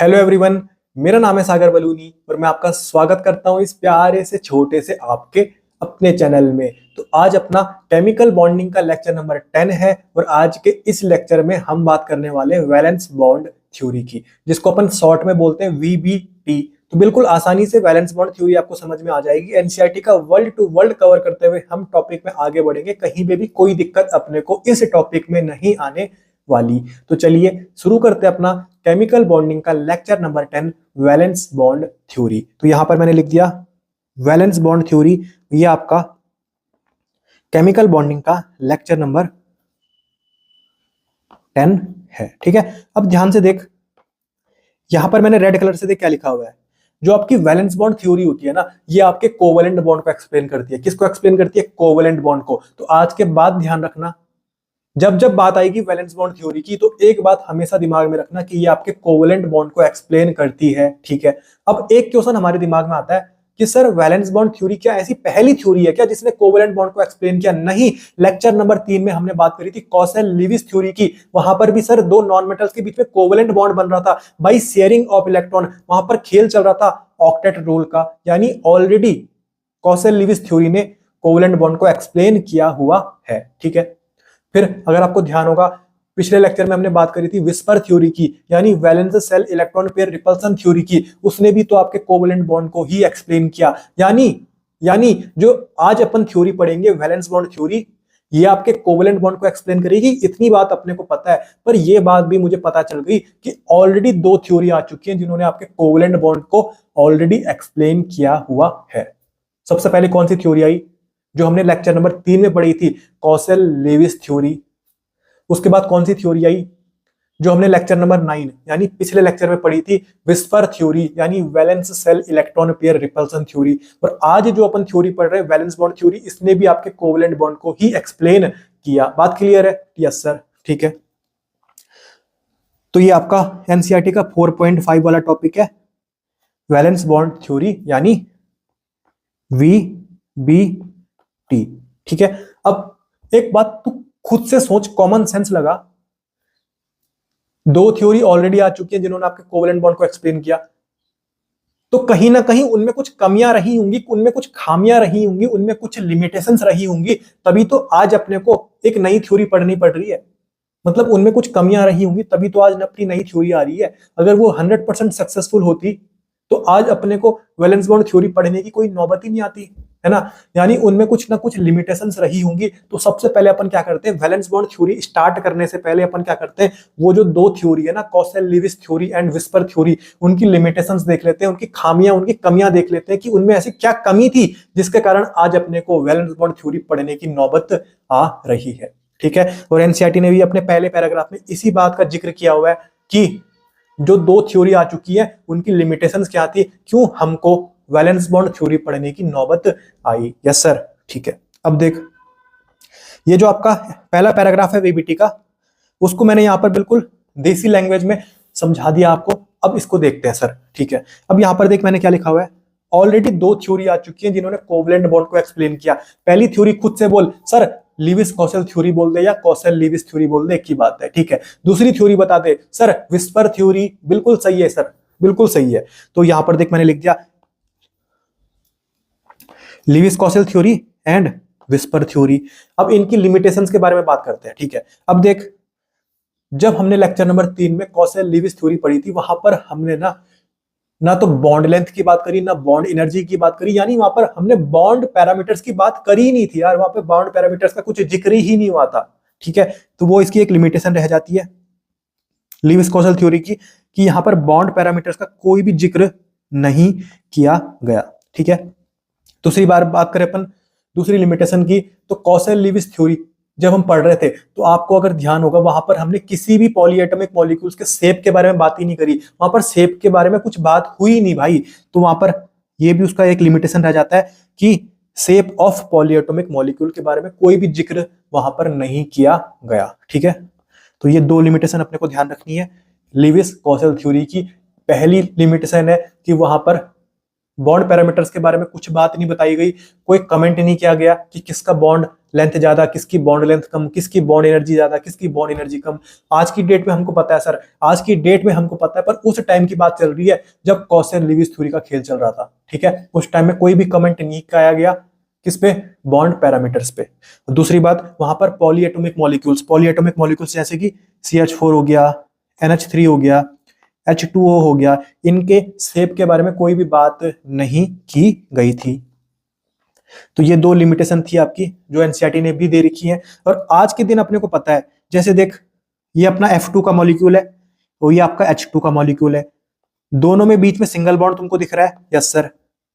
Hello everyone, मेरा नाम है सागर बलूनी और मैं आपका स्वागत करता हूं इस प्यारे से छोटे से आपके अपने चैनल में। तो आज अपना केमिकल बॉन्डिंग का लेक्चर नंबर 10 है और आज के इस लेक्चर में हम बात करने वाले हैं वैलेंस बॉन्ड थ्योरी की, जिसको अपन शॉर्ट में बोलते हैं वीबीटी। तो बिल्कुल आसानी से वैलेंस बॉन्ड थ्योरी आपको समझ में आ जाएगी। एनसीईआरटी का वर्ल्ड टू वर्ल्ड कवर करते हुए हम टॉपिक में आगे बढ़ेंगे, कहीं पे भी कोई दिक्कत अपने को इस टॉपिक में नहीं आने वाली। तो चलिए शुरू करते हैं अपना केमिकल बॉन्डिंग का lecture number 10 valence bond theory. तो यहां पर मैंने लिख दिया वैलेंस बॉन्ड थ्योरी, ये आपका केमिकल बॉन्डिंग का लेक्चर नंबर 10 है। ठीक है, अब ध्यान से देख, यहां पर मैंने रेड कलर से देख क्या लिखा हुआ है। जो आपकी वैलेंस बॉन्ड थ्योरी होती है ना, ये आपके कोवेलेंट बॉन्ड को एक्सप्लेन करती है। किसको एक्सप्लेन करती है? कोवेलेंट बॉन्ड को। तो आज के बाद ध्यान रखना, जब जब बात आएगी वैलेंस बॉन्ड थ्योरी की, तो एक बात हमेशा दिमाग में रखना कि ये आपके कोवेलेंट बॉन्ड को एक्सप्लेन करती है। ठीक है, अब एक क्वेश्चन हमारे दिमाग में आता है कि सर वैलेंस बॉन्ड थ्योरी क्या ऐसी पहली थ्योरी है क्या जिसने कोवेलेंट बॉन्ड को एक्सप्लेन किया? नहीं, लेक्चर नंबर 3 में हमने बात करी थी कॉसेल लीविस थ्योरी की। वहां पर भी सर दो नॉन मेटल्स के बीच में कोवेलेंट बॉन्ड बन रहा था बाय शेयरिंग ऑफ इलेक्ट्रॉन। वहां पर खेल चल रहा था ऑक्टेट रूल का, यानी ऑलरेडी कॉसेल लीविस थ्योरी ने कोवेलेंट बॉन्ड को एक्सप्लेन किया हुआ है। ठीक है, फिर अगर आपको ध्यान होगा, पिछले लेक्चर में हमने बात करी थी विस्पर थ्योरी की, यानी valence shell electron pair repulsion theory की। उसने भी तो आपके कोवेलेंट बॉन्ड को ही एक्सप्लेन किया। यानी जो आज अपन थ्योरी पढ़ेंगे वैलेंस बॉन्ड थ्योरी, ये आपके कोवेलेंट बॉन्ड को एक्सप्लेन करेगी। इतनी बात अपने को पता है, पर ये बात भी मुझे पता चल गई कि ऑलरेडी दो थ्योरी आ चुकी हैं जिन्होंने आपके कोवेलेंट बॉन्ड को ऑलरेडी एक्सप्लेन किया हुआ है। सबसे पहले कौन सी थ्योरी आई जो हमने लेक्चर नंबर 3 में पढ़ी थी? कॉसेल लीविस थ्योरी। उसके बाद कौन सी थ्योरी आई जो हमने लेक्चर नंबर 9 यानी पिछले लेक्चर में पढ़ी थी? विस्पर थ्योरी, यानी valence shell electron pair repulsion theory. और आज जो अपन थ्योरी पढ़ रहे हैं वैलेंस बॉन्ड थ्योरी, इसने भी आपके कोवेलेंट बॉन्ड को ही एक्सप्लेन किया। बात क्लियर है? यस सर, ठीक है। तो ये आपका एनसीईआरटी का 4.5 वाला टॉपिक है, वैलेंस बॉन्ड थ्योरी यानी वीबीटी। ठीक है, अब एक बात तू खुद से सोच, कॉमन सेंस लगा। दो थ्योरी ऑलरेडी आ चुकी है जिन्होंने आपके कोवेलेंट बॉन्ड को एक्सप्लेन किया, तो कहीं ना कहीं उनमें कुछ कमियां रही होंगी, उनमें कुछ खामियां रही होंगी, उनमें कुछ लिमिटेशंस रही होंगी, तभी तो आज अपने को एक नई थ्योरी पढ़नी पड़ रही है। मतलब उनमें कुछ कमियां रही होंगी तभी तो आज अपनी नई थ्योरी आ रही है। अगर वो 100% सक्सेसफुल होती तो आज अपने को वैलेंस बॉन्ड थ्योरी पढ़ने की कोई नौबत ही नहीं आती, है ना। यानी उनमें कुछ ना कुछ लिमिटेशंस रही होंगी। तो सबसे पहले अपन क्या करते हैं, वैलेंस बॉन्ड थ्योरी स्टार्ट करने से पहले अपन क्या करते हैं, वो जो दो थ्योरी है ना, Kossel Lewis theory and VSEPR theory, उनकी लिमिटेशंस देख लेते हैं, उनकी खामियां, उनकी कमियां देख लेते हैं कि उनमें ऐसी क्या कमी थी जिसके कारण आज अपने को वैलेंस बॉन्ड थ्योरी पढ़ने की नौबत आ रही है। ठीक है, और एनसीईआरटी ने भी अपने पहले पैराग्राफ में इसी बात का जिक्र किया हुआ है कि जो दो थ्योरी आ चुकी है उनकी लिमिटेशंस क्या थी, क्यों हमको वैलेंस बॉन्ड थ्योरी पढ़ने की नौबत आई। यस सर, ठीक है। अब देख, ये जो आपका पहला पैराग्राफ है वीबीटी का, उसको मैंने यहां पर बिल्कुल देसी लैंग्वेज में समझा दिया आपको। अब इसको देखते हैं सर। ठीक है, अब यहां पर देख मैंने क्या लिखा हुआ है, ऑलरेडी दो थ्योरी आ चुकी है जिन्होंने कोवेलेंट बॉन्ड को एक्सप्लेन किया। पहली थ्योरी खुद से बोल सर, लीविस कॉसेल थ्योरी बोल दे या कॉसेल लीविस थ्योरी बोल दे, एक ही बात है। ठीक है, दूसरी थ्योरी बता दे सर, विस्पर थ्योरी। बिल्कुल सही है सर, बिल्कुल सही है। तो यहां पर देख मैंने लिख दिया Lewis Kossel theory and VSEPR theory. अब इनकी लिमिटेशंस के बारे में बात करते हैं। ठीक है, अब देख, जब हमने लेक्चर नंबर 3 में कॉसेल लीविस थ्योरी पढ़ी थी, वहां पर हमने ना तो बॉन्ड लेंथ की बात करी, ना बॉन्ड एनर्जी की बात करी, यानी वहां पर हमने बॉन्ड पैरामीटर्स की बात करी ही नहीं थी यार। वहां पे बॉन्ड पैरामीटर्स का कुछ जिक्र ही नहीं हुआ था। ठीक है, तो वो इसकी एक लिमिटेशन रह जाती है लीविस कॉसेल थ्योरी की, कि यहां पर बॉन्ड पैरामीटर्स का कोई भी जिक्र नहीं किया गया। ठीक है, दूसरी बार बात करें अपन दूसरी लिमिटेशन की, तो कॉसेल लीविस थ्योरी जब हम पढ़ रहे थे तो आपको अगर ध्यान होगा, वहां पर हमने किसी भी पॉलीएटॉमिक मॉलिक्यूल्स के शेप के बारे में बात ही नहीं करी। वहां पर शेप के बारे में कुछ बात हुई नहीं भाई। तो वहां पर ये भी उसका एक लिमिटेशन रह जाता है कि शेप ऑफ पॉलीएटॉमिक मॉलिक्यूल के बारे में कोई भी जिक्र वहां पर नहीं किया गया। ठीक है, तो ये दो लिमिटेशन अपने को ध्यान रखनी है लीविस कॉसेल थ्योरी की। पहली लिमिटेशन है कि वहां पर बॉन्ड पैरामीटर्स के बारे में कुछ बात नहीं बताई गई, कोई कमेंट नहीं किया गया कि किसका बॉन्ड लेंथ ज्यादा, किसकी बॉन्ड लेंथ कम, किसकी बॉन्ड एनर्जी ज्यादा, किसकी बॉन्ड एनर्जी कम। आज की डेट में हमको पता है सर, आज की डेट में हमको पता है, पर उस टाइम की बात चल रही है जब कॉशन लिविस थ्योरी का खेल चल रहा था, ठीक है। उस टाइम में कोई भी कमेंट नहीं किया गया किस पे, बॉन्ड पैरामीटर्स पे। दूसरी बात, वहां पर पॉलीएटॉमिक मॉलिक्यूल्स जैसे कि CH4 हो गया, NH3 हो गया, H2O हो गया, इनके शेप के बारे में कोई भी बात नहीं की गई थी। तो ये दो लिमिटेशन थी आपकी जो एनसीईआरटी ने भी दे रखी है। और आज के दिन अपने को पता है, जैसे देख ये अपना F2 का मॉलिक्यूल है और ये आपका H2 का मॉलिक्यूल है, दोनों में बीच में सिंगल बॉन्ड तुमको दिख रहा है, यस सर,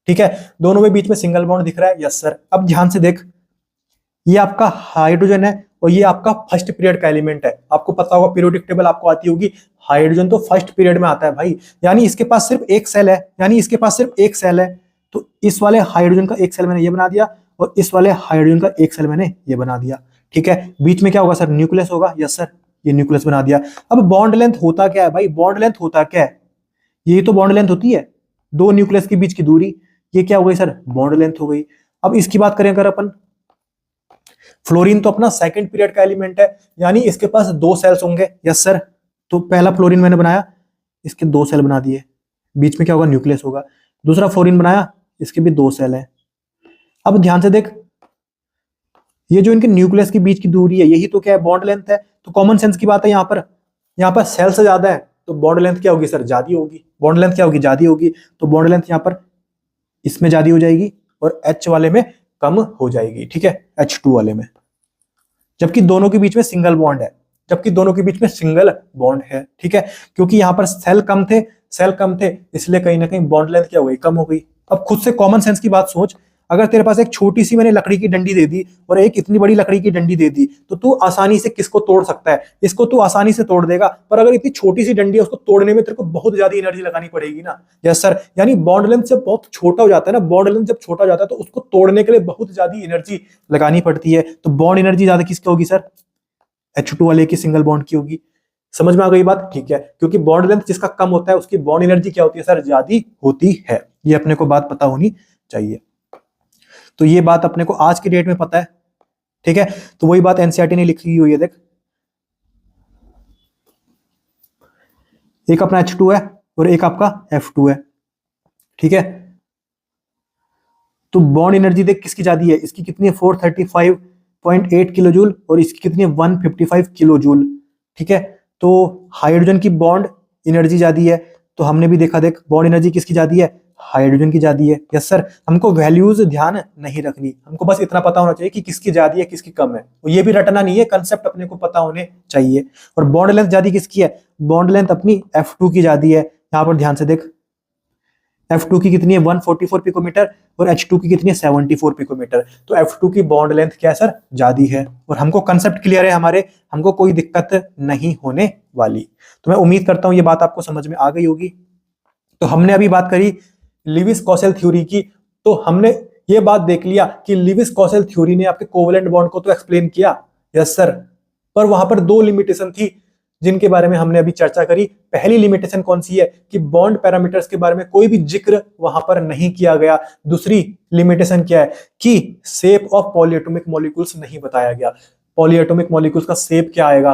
ठीक है, दोनों में बीच में सिंगल बॉन्ड दिख रहा है, यस सर। अब ध्यान से देख, ये आपका हाइड्रोजन है और ये आपका फर्स्ट पीरियड का एलिमेंट है। आपको पता होगा, पीरियोडिक टेबल आपको आती होगी, हाइड्रोजन तो फर्स्ट पीरियड में आता है भाई, यानी इसके पास सिर्फ एक सेल है, तो इस वाले हाइड्रोजन का एक सेल मैंने ये बना दिया और इस वाले हाइड्रोजन का एक सेल मैंने ये बना दिया, ठीक है। बीच में क्या होगा सर, न्यूक्लियस होगा, यस सर, ये न्यूक्लियस बना दिया। अब बॉन्ड लेंथ होता क्या है भाई, बॉन्ड लेंथ होता क्या है, ये तो बॉन्ड लेंथ होती है, दो न्यूक्लियस के बीच की दूरी, ये क्या हो गई सर, बॉन्ड लेंथ हो गई। अब इसकी बात करें अगर अपन, फ्लोरीन तो अपना सेकंड पीरियड का एलिमेंट है, यानी इसके पास दो सेल्स होंगे, यस सर। तो पहला फ्लोरीन मैंने बनाया, इसके दो सेल बना दिए, बीच में क्या होगा, न्यूक्लियस होगा। दूसरा फ्लोरीन बनाया, इसके भी दो सेल है। अब ध्यान से देख, ये जो इनके न्यूक्लियस के बीच की दूरी है, यही तो क्या है, बॉन्ड लेंथ है। तो कॉमन सेंस की बात है, यहाँ पर सेल से ज्यादा है तो बॉन्ड लेंथ क्या होगी सर, ज्यादा होगी। बॉन्ड लेंथ क्या होगी, ज्यादा होगी, तो बॉन्ड लेंथ यहाँ पर इसमें ज्यादा हो जाएगी और H वाले में कम हो जाएगी, ठीक है, H2 वाले में। जबकि दोनों के बीच में सिंगल बॉन्ड है, ठीक है, क्योंकि यहाँ पर सेल कम थे, इसलिए कहीं ना कहीं बॉन्ड लेंथ क्या हो गई, कम हो गई। अब खुद से कॉमन सेंस की बात सोच, अगर तेरे पास एक छोटी सी मैंने लकड़ी की डंडी दे दी और एक इतनी बड़ी लकड़ी की डंडी दे दी, तो तू आसानी से किसको तोड़ सकता है, इसको तू आसानी से तोड़ देगा। पर अगर इतनी छोटी सी डंडी है, उसको तोड़ने में तेरे को बहुत ज्यादा एनर्जी लगानी पड़ेगी ना, यस सर। यानी बॉन्ड लेंथ जब बहुत छोटा हो जाता है ना, तो उसको तोड़ने के लिए बहुत ज्यादा एनर्जी लगानी पड़ती है। तो बॉन्ड एनर्जी ज्यादा किसकी होगी सर, H2 वाले की सिंगल बॉन्ड की होगी। समझ में आ गई बात, ठीक है, क्योंकि बॉन्ड लेंथ जिसका कम होता है उसकी बॉन्ड एनर्जी क्या होती है सर, ज्यादा होती है। ये अपने को बात पता होनी चाहिए। तो ये बात अपने को आज की डेट में पता है, ठीक है। तो वही बात एनसीईआरटी ने लिखी हुई है, देख, एक अपना H2 है और एक आपका F2 है, ठीक है। तो बॉन्ड एनर्जी देख किसकी ज्यादा है, इसकी कितनी है 435.8 किलो जूल और इसकी कितनी है 155 किलो जूल, ठीक है। तो हाइड्रोजन की बॉन्ड एनर्जी ज्यादा है, तो हमने भी देखा, देख बॉन्ड एनर्जी किसकी ज्यादा है, हाइड्रोजन की ज्यादा है, यस सर। हमको वैल्यूज ध्यान नहीं रखनी, हमको बस इतना पता होना चाहिए कि किसकी ज्यादा है किसकी कम है, और ये भी रटना नहीं है, कंसेप्ट अपने को पता होने चाहिए। और बॉन्ड लेंथ ज्यादा किसकी है, बॉन्ड लेंथ अपनी F2 की ज्यादा है। यहाँ पर ध्यान से देख, F2 की कितनी है 144 पिकोमीटर और H2 की कितनी है 74 पिकोमीटर। तो F2 की बॉन्ड लेंथ क्या है सर, ज्यादा है। और हमको कंसेप्ट क्लियर है हमारे, हमको कोई दिक्कत नहीं होने वाली। तो मैं उम्मीद करता हूं ये बात आपको समझ में आ गई होगी। तो हमने अभी बात करी लिविस कॉशेल थ्योरी की, तो हमने ये बात देख लिया कि लिविस कॉशेल थ्योरी ने आपके कोवेलेंट बॉन्ड को तो एक्सप्लेन किया, यस सर, पर वहां पर दो लिमिटेशन थी जिनके बारे में हमने अभी चर्चा करी। पहली लिमिटेशन कौन सी है कि बॉन्ड पैरामीटर्स के बारे में कोई भी जिक्र वहां पर नहीं किया गया। दूसरी लिमिटेशन क्या है कि शेप ऑफ पॉलीएटॉमिक मॉलिक्यूल्स नहीं बताया गया, पॉलीएटॉमिक मॉलिक्यूल्स का शेप क्या आएगा,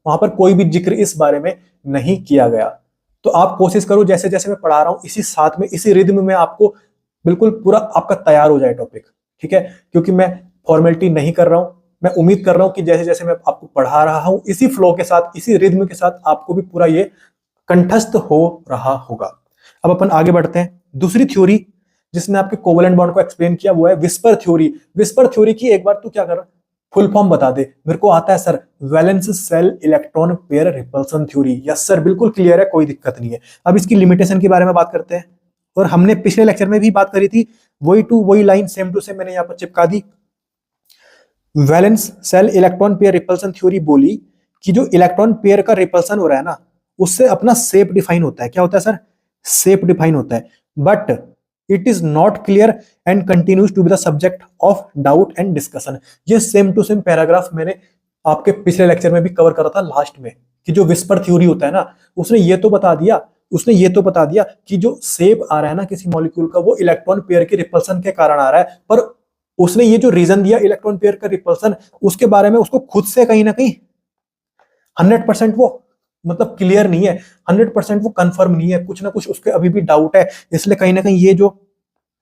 वहां पर कोई भी जिक्र इस बारे में नहीं किया गया। तो आप कोशिश करो जैसे जैसे मैं पढ़ा रहा हूं, इसी साथ में इसी रिद्म में आपको बिल्कुल पूरा आपका तैयार हो जाए टॉपिक, ठीक है, क्योंकि मैं फॉर्मेलिटी नहीं कर रहा हूं। मैं उम्मीद कर रहा हूं कि जैसे जैसे मैं आपको पढ़ा रहा हूं, इसी फ्लो के साथ, इसी रिद्म के साथ आपको भी पूरा ये कंठस्थ हो रहा होगा। अब अपन आगे बढ़ते हैं। दूसरी थ्योरी जिसने आपके कोवेलेंट बॉन्ड को एक्सप्लेन किया वो है विस्पर थ्योरी। विस्पर थ्योरी की एक बार तू क्या कर, फुल फॉर्म बता दे। मेरे को आता है sir, valence shell electron pair repulsion theory. Yes sir, बिल्कुल क्लियर है, कोई दिक्कत नहीं है। अब इसकी लिमिटेशन के बारे में बात करते हैं, और हमने पिछले लेक्चर में भी बात करी थी, वही टू वही लाइन सेम टू सेम मैंने यहाँ पर चिपका दी। Valence shell electron pair repulsion theory बोली कि जो इलेक्ट्रॉन पेयर का रिपल्सन हो रहा है ना, उससे अपना शेप डिफाइन होता है। क्या होता है सर, शेप डिफाइन होता है, but it is not clear and continues to be the subject of doubt and discussion. ये सेम टू सेम पैराग्राफ मैंने आपके पिछले लेक्चर में भी कवर करा था लास्ट में, कि जो विस्पर थ्योरी होता है ना, उसने ये तो बता दिया कि जो शेप आ रहा है ना किसी मॉलिक्यूल का, वो इलेक्ट्रॉन पेयर के रिपल्सन के कारण आ रहा है, पर उसने ये जो रीजन दिया इलेक्ट्रॉन पेयर का रिपल्सन, उसके बारे में उसको खुद से कहीं ना कहीं 100% वो मतलब क्लियर नहीं है, 100% वो कंफर्म नहीं है, कुछ ना कुछ उसके अभी भी डाउट है। इसलिए कहीं ना कहीं ये जो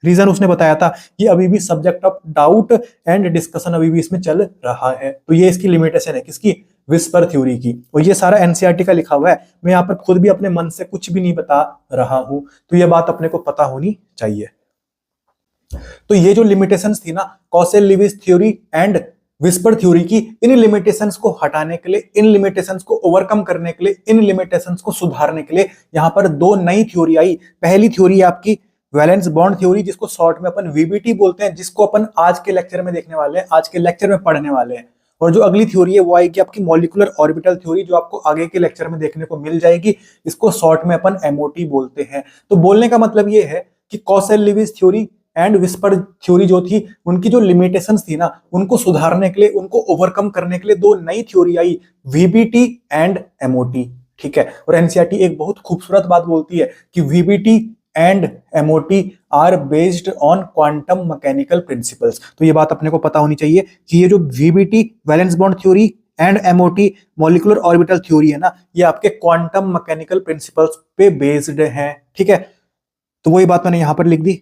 रीजन उसने बताया था ये अभी भी subject of doubt and discussion अभी भी इसमें चल रहा है। तो ये इसकी लिमिटेशन है, किसकी? विस्पर थ्योरी की। और ये सारा एनसीईआरटी का लिखा हुआ है, मैं यहाँ पर खुद भी अपने मन से कुछ भी नहीं बता रहा हूं, तो ये बात अपने को पता होनी चाहिए। तो ये जो लिमिटेशंस थी ना Kossel Lewis theory and VSEPR theory की, इन लिमिटेशंस को हटाने के लिए, इन लिमिटेशंस को ओवरकम करने के लिए, इन लिमिटेशंस को सुधारने के लिए यहाँ पर दो नई थ्योरी आई। पहली थ्योरी आपकी वैलेंस बॉन्ड थ्योरी, जिसको शॉर्ट में अपन वीबीटी बोलते हैं, जिसको अपन आज के लेक्चर में देखने वाले हैं, आज के लेक्चर में पढ़ने वाले हैं। और जो अगली थ्योरी है वो आएगी आपकी मॉलिक्यूलर ऑर्बिटल थ्योरी, जो आपको आगे के लेक्चर में देखने को मिल जाएगी। इसको शॉर्ट में अपन एमओटी बोलते हैं। तो बोलने का मतलब ये है कि Kossel Lewis theory and VSEPR theory जो थी, उनकी जो लिमिटेशंस थी ना, उनको सुधारने के लिए, उनको ओवरकम करने के लिए दो नई theory I, VBT and MOT. ठीक है। और एनसीईआरटी एक बहुत खूबसूरत बात बोलती है कि VBT and MOT are based on quantum mechanical principles. तो ये बात अपने को पता होनी चाहिए कि ये जो VBT valence bond theory and MOT molecular orbital theory है ना, ये आपके क्वांटम मैकेनिकल प्रिंसिपल्स पे बेस्ड है। ठीक है। तो वही बात मैंने यहां पर लिख दी।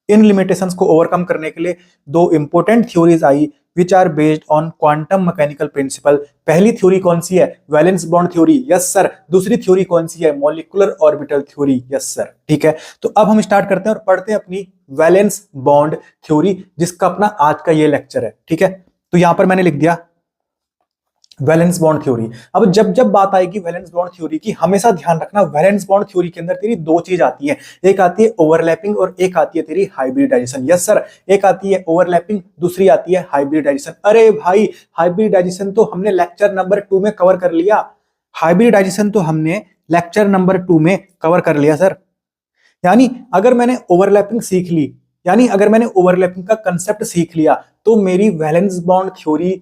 इन लिमिटेशंस को ओवरकम करने के लिए दो important theories I which are based on quantum mechanical principle. पहली थ्योरी कौन सी है? Valence bond theory. Yes sir. दूसरी थ्योरी कौन सी है? Molecular orbital theory. Yes sir. ठीक है। तो अब हम स्टार्ट करते हैं और पढ़ते हैं अपनी वैलेंस बॉन्ड थ्योरी, जिसका अपना आज का ये लेक्चर है। ठीक है। तो यहां पर मैंने लिख दिया वैलेंस बॉन्ड थ्योरी। अब जब जब बात आएगी वैलेंस बॉन्ड थ्योरी की, हमेशा ध्यान रखना वैलेंस बॉन्ड थ्योरी के अंदर तेरी दो चीज आती है, एक आती है ओवरलैपिंग और एक आती है तेरी हाइब्रिडाइजेशन। Yes sir. एक आती है ओवरलैपिंग, दूसरी आती है हाइब्रिडाइजेशन। अरे भाई, हाइब्रिडाइजेशन तो हमने लेक्चर नंबर 2 में कवर कर लिया। हाइब्रिडाइजेशन तो हमने लेक्चर नंबर 2 में कवर कर लिया सर। यानी अगर मैंने ओवरलैपिंग सीख ली, यानी अगर मैंने ओवरलैपिंग का कंसेप्ट सीख लिया, तो मेरी वैलेंस बॉन्ड थ्योरी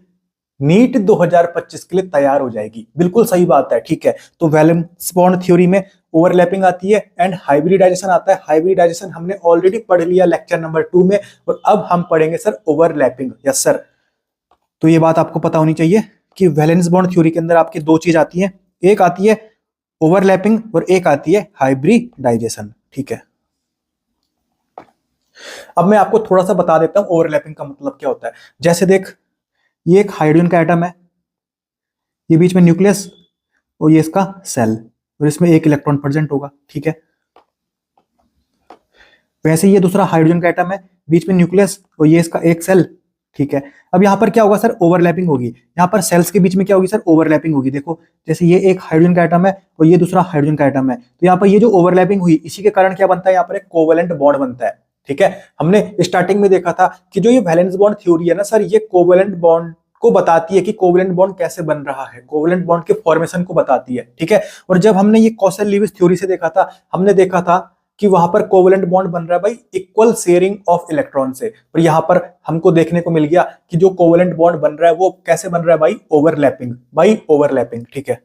नीट 2025 के लिए तैयार हो जाएगी। बिल्कुल सही बात है। ठीक है। तो वैलेंस बॉन्ड थ्योरी में ओवरलैपिंग आती है एंड हाइब्रिडाइजेशन आता है। हाइब्रिडाइजेशन हमने ऑलरेडी पढ़ लिया लेक्चर नंबर 2 में, और अब हम पढ़ेंगे सर ओवरलैपिंग। Yes sir. तो ये बात आपको पता होनी चाहिए कि वैलेंस बॉन्ड थ्योरी के अंदर आपकी दो चीज आती है, एक आती है ओवरलैपिंग और एक आती है हाइब्रिडाइजेशन। ठीक है। अब मैं आपको थोड़ा सा बता देता हूं ओवरलैपिंग का मतलब क्या होता है। जैसे देख, ये एक हाइड्रोजन का एटम है, ये बीच में न्यूक्लियस और ये इसका सेल, और इसमें एक इलेक्ट्रॉन प्रेजेंट होगा। ठीक है। वैसे ये दूसरा हाइड्रोजन का एटम है, बीच में न्यूक्लियस और ये इसका एक सेल। ठीक है। अब यहाँ पर क्या होगा सर? ओवरलैपिंग होगी। यहाँ पर सेल्स के बीच में क्या होगी सर? ओवरलैपिंग होगी। देखो, जैसे ये एक हाइड्रोजन का एटम है और ये दूसरा हाइड्रोजन का एटम है, तो यहाँ पर ये जो ओवरलैपिंग हुई, इसी के कारण क्या बनता है? यहाँ पर एक कोवेलेंट बॉन्ड बनता है। ठीक है। हमने स्टार्टिंग में देखा था कि जो ये वैलेंस बॉन्ड थ्योरी है ना सर, ये कोवेलेंट बॉन्ड को बताती है कि कोवेलेंट बॉन्ड कैसे बन रहा है, कोवेलेंट बॉन्ड के फॉर्मेशन को बताती है। ठीक है। और जब हमने ये कॉसेल लिविस थ्योरी से देखा था, हमने देखा था कि वहां पर कोवेलेंट बॉन्ड बन रहा है भाई इक्वल शेयरिंग ऑफ इलेक्ट्रॉन से, और यहां पर हमको देखने को मिल गया कि जो कोवेलेंट बॉन्ड बन रहा है वो कैसे बन रहा है भाई? Overlapping, by overlapping. ठीक है।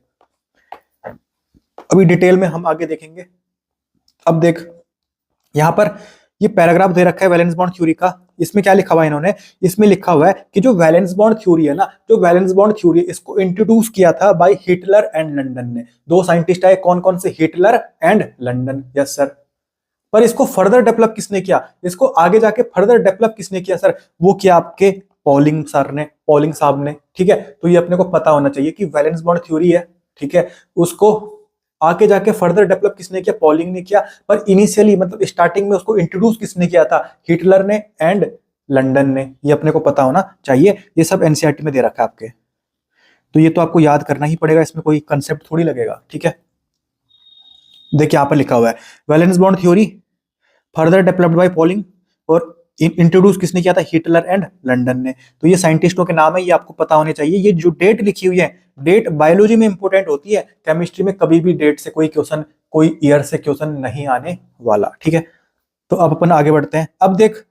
अभी डिटेल में हम आगे देखेंगे। अब देख, यहां पर ये पैराग्राफ दे रखा है वैलेंस बॉन्ड थ्योरी का। इसमें क्या लिखा हुआ है इन्होंने? इसमें लिखा हुआ है कि जो वैलेंस बॉन्ड थ्योरी है ना, जो वैलेंस बॉन्ड थ्योरी, इसको इंट्रोड्यूस किया था बाय हिटलर एंड लंडन ने। दो साइंटिस्ट आए, कौन कौन से? Hitler and London. Yes sir. पर इसको फर्दर डेवलप किसने किया? इसको आगे जाके फर्दर डेवलप किसने किया सर? वो किया आपके पॉलिंग सर ने, पॉलिंग साहब ने। ठीक है। तो ये अपने को पता होना चाहिए कि वैलेंस बॉन्ड थ्योरी है, ठीक है, उसको आगे जाके फर्दर डेवलप किसने किया? पॉलिंग ने किया। पर इनिशियली मतलब स्टार्टिंग में उसको इंट्रोड्यूस किसने किया था? हिटलर ने एंड लंडन ने। ये अपने को पता होना चाहिए। ये सब एनसीईआरटी में दे रखा है आपके, तो ये तो आपको याद करना ही पड़ेगा, इसमें कोई कंसेप्ट थोड़ी लगेगा। ठीक है। देखिए यहाँ पर लिखा हुआ है valence bond theory further developed by polling, और इंट्रोड्यूस किसने किया था? हिटलर एंड लंडन ने। तो ये साइंटिस्टों के नाम है, ये आपको पता होने चाहिए। ये जो डेट लिखी हुई है, डेट बायोलॉजी में इंपॉर्टेंट होती है, केमिस्ट्री में कभी भी डेट से कोई क्वेश्चन, कोई ईयर से क्वेश्चन नहीं आने वाला। ठीक है। तो अब अपन आगे बढ़ते हैं। अब देख,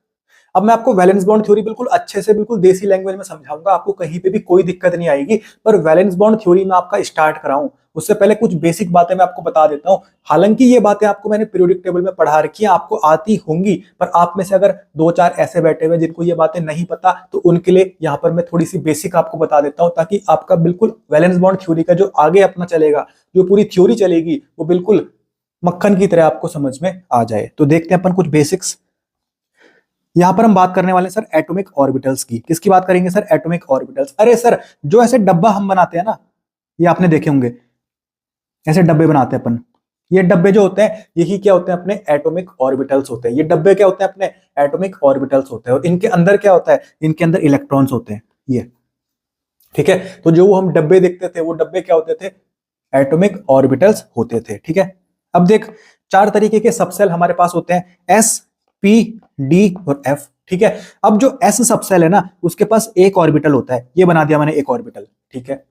अब मैं आपको वैलेंस बॉन्ड थ्योरी बिल्कुल अच्छे से बिल्कुल देसी लैंग्वेज में समझाऊंगा, आपको कहीं पे भी कोई दिक्कत नहीं आएगी। पर वैलेंस बॉन्ड थ्योरी में आपका स्टार्ट कराऊं उससे पहले कुछ बेसिक बातें मैं आपको बता देता हूं। हालांकि ये बातें आपको मैंने पीरियोडिक टेबल में पढ़ा रखी है, आपको आती होंगी, पर आप में से अगर दो चार ऐसे बैठे हुए जिनको ये बातें नहीं पता, तो उनके लिए यहाँ पर मैं थोड़ी सी बेसिक आपको बता देता हूँ, ताकि आपका बिल्कुल वैलेंस बॉन्ड थ्योरी का जो आगे अपना चलेगा, जो पूरी थ्योरी चलेगी, वो बिल्कुल मक्खन की तरह आपको समझ में आ जाए। तो देखते हैं अपन कुछ बेसिक्स। यहां पर हम बात करने वाले हैं सर एटॉमिक ऑर्बिटल्स की। किसकी बात करेंगे सर? Atomic orbitals. अरे सर, जो ऐसे डब्बा हम बनाते हैं ना, ये आपने देखे होंगे, ऐसे डब्बे बनाते हैं अपन। ये डब्बे जो होते हैं, यही क्या होते हैं? अपने एटॉमिक ऑर्बिटल्स होते हैं। ये डब्बे क्या होते हैं? अपने एटॉमिक ऑर्बिटल्स होते हैं। और इनके अंदर क्या होता है? इनके अंदर इलेक्ट्रॉन्स होते हैं, ये, ठीक है। तो जो हम डब्बे देखते थे, वो डब्बे क्या होते थे? एटॉमिक ऑर्बिटल्स होते थे, ठीक है। अब देख, चार तरीके के सबसेल हमारे पास होते हैं, एस, पी, डी और एफ, ठीक है। अब जो एस सबसेल है ना, उसके पास एक ऑर्बिटल होता है, ये बना दिया मैंने एक ऑर्बिटल, ठीक है।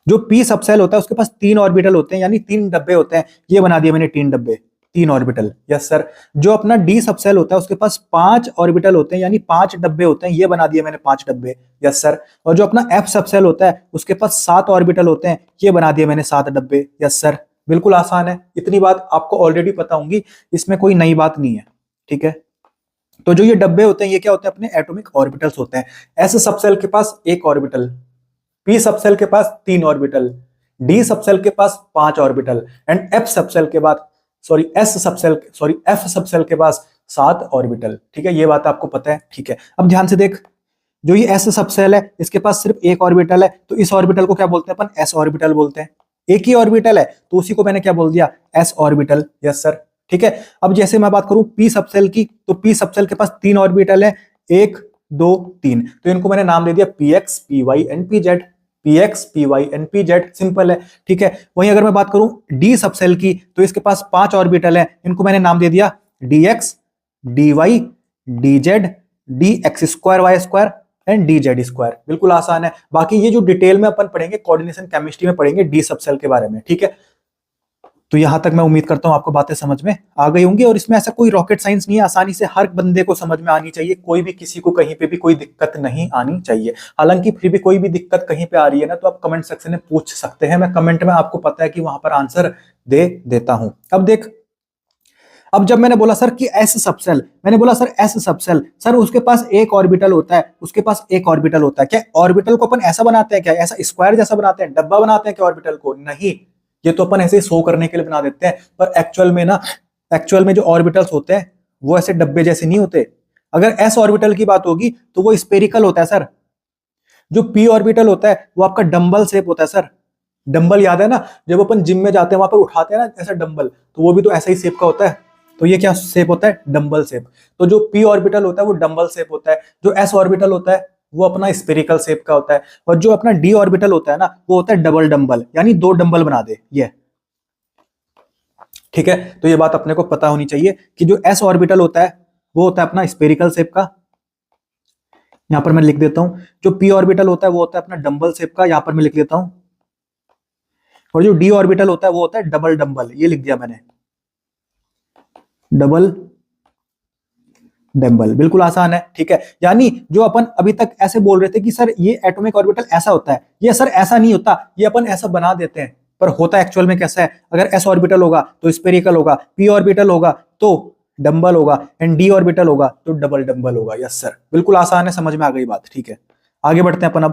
जो पी सबसेल होता है, उसके पास तीन ऑर्बिटल होते हैं, यानी तीन डब्बे होते हैं, ये बना दिया मैंने तीन डब्बे, तीन ऑर्बिटल, यस सर। जो अपना डी सबसेल होता है, उसके पास पांच ऑर्बिटल होते हैं, यानी पांच डब्बे होते हैं, ये बना दिए मैंने पांच डब्बे, यस सर। और जो अपना एफ सबसेल होता है, उसके पास सात ऑर्बिटल होते हैं, ये बना दिए मैंने सात डब्बे, यस सर। बिल्कुल आसान है, इतनी बात आपको ऑलरेडी पता होंगी, इसमें कोई नई बात नहीं है, ठीक है। तो जो ये डब्बे होते हैं, ये क्या होते हैं? अपने एटॉमिक ऑर्बिटल्स होते हैं। एस सबसेल के पास एक ऑर्बिटल, पी सबसेल के पास तीन ऑर्बिटल, डी सबसेल के पास पांच ऑर्बिटल, एंड एफ सबसेल के बाद एफ सबसेल के पास सात ऑर्बिटल, ठीक है। ये बात आपको पता है, ठीक है। अब ध्यान से देख, जो ये एस सबसेल है, इसके पास सिर्फ एक ऑर्बिटल है, तो इस ऑर्बिटल को क्या बोलते हैं? अपन एस ऑर्बिटल बोलते हैं। एक ही ऑर्बिटल है, तो उसी को मैंने क्या बोल दिया? एस ऑर्बिटल, यस सर, ठीक है। अब जैसे मैं बात करूं पी सबसेल की, तो पी सबसेल के पास तीन ऑर्बिटल है, एक, दो, तीन, तो इनको मैंने नाम दे दिया P X, P Y and P Z. P X, P Y and P Z, simple है, ठीक है। वहीं अगर मैं बात करूं डी सबसेल की, तो इसके पास पांच ऑर्बिटल है, इनको मैंने नाम दे दिया D X, D Y, D Z, D X square Y square and D Z square. बिल्कुल आसान है। बाकी ये जो डिटेल में अपन पढ़ेंगे, कोऑर्डिनेशन केमिस्ट्री में पढ़ेंगे डी सबसेल के बारे में, ठीक है। तो यहां तक मैं उम्मीद करता हूं आपको बातें समझ में आ गई होंगी, और इसमें ऐसा कोई रॉकेट साइंस नहीं है, आसानी से हर बंदे को समझ में आनी चाहिए, कोई भी किसी को कहीं पे भी कोई दिक्कत नहीं आनी चाहिए। हालांकि फिर भी कोई भी दिक्कत कहीं पे आ रही है ना, तो आप कमेंट सेक्शन में पूछ सकते हैं, मैं कमेंट में आपको पता है कि वहां पर आंसर दे देता हूं। अब देख, अब जब मैंने बोला सर कि एस सबसेल, मैंने बोला सर एस सबसेल, सर उसके पास एक ऑर्बिटल होता है, उसके पास एक ऑर्बिटल होता है। क्या ऑर्बिटल को अपन ऐसा बनाते हैं क्या? ऐसा स्क्वायर जैसा बनाते हैं, डब्बा बनाते हैं क्या ऑर्बिटल को? नहीं, ये तो अपन ऐसे ही शो करने के लिए बना देते हैं। पर एक्चुअल में जो ऑर्बिटल्स होते हैं, वो ऐसे डब्बे जैसे नहीं होते। अगर एस ऑर्बिटल की बात होगी, तो वो स्पेरिकल होता है सर। जो पी ऑर्बिटल होता है, वो आपका डंबल शेप होता है सर। डंबल याद है ना, जब अपन जिम में जाते हैं, वहां पर उठाते हैं ना ऐसा डंबल, तो वो भी तो ऐसा ही शेप का होता है। तो ये क्या शेप होता है? Dumbbell shape. तो जो पी ऑर्बिटल होता है वो डंबल शेप होता है, जो एस ऑर्बिटल होता है वो अपना स्पेरिकल शेप का होता है, और जो अपना डी ऑर्बिटल होता है ना, वो होता है डबल डंबल, यानी दो डंबल बना दे ये, ठीक है। तो ये बात अपने को पता होनी चाहिए कि जो एस ऑर्बिटल होता है, वो होता है अपना स्पेरिकल शेप का, यहां पर मैं लिख देता हूं। जो पी ऑर्बिटल होता है, वो होता है अपना डंबल शेप का, यहां पर मैं लिख देता हूं। और जो डी ऑर्बिटल होता है, वो होता है डबल डंबल, ये लिख दिया मैंने, डबल डंबल। बिल्कुल आसान है, ठीक है। यानी जो अपन अभी तक ऐसे बोल रहे थे कि सर ये एटॉमिक ऑर्बिटल ऐसा होता है, ये सर ऐसा नहीं होता, ये अपन ऐसा बना देते हैं, पर होता एक्चुअल में कैसा है? अगर एस ऑर्बिटल होगा तो स्पेरिकल होगा, पी ऑर्बिटल होगा तो डंबल होगा, एंड डी ऑर्बिटल होगा तो डबल डंबल होगा, यस सर। बिल्कुल आसान है, समझ में आ गई बात, ठीक है। आगे बढ़ते हैं अपन।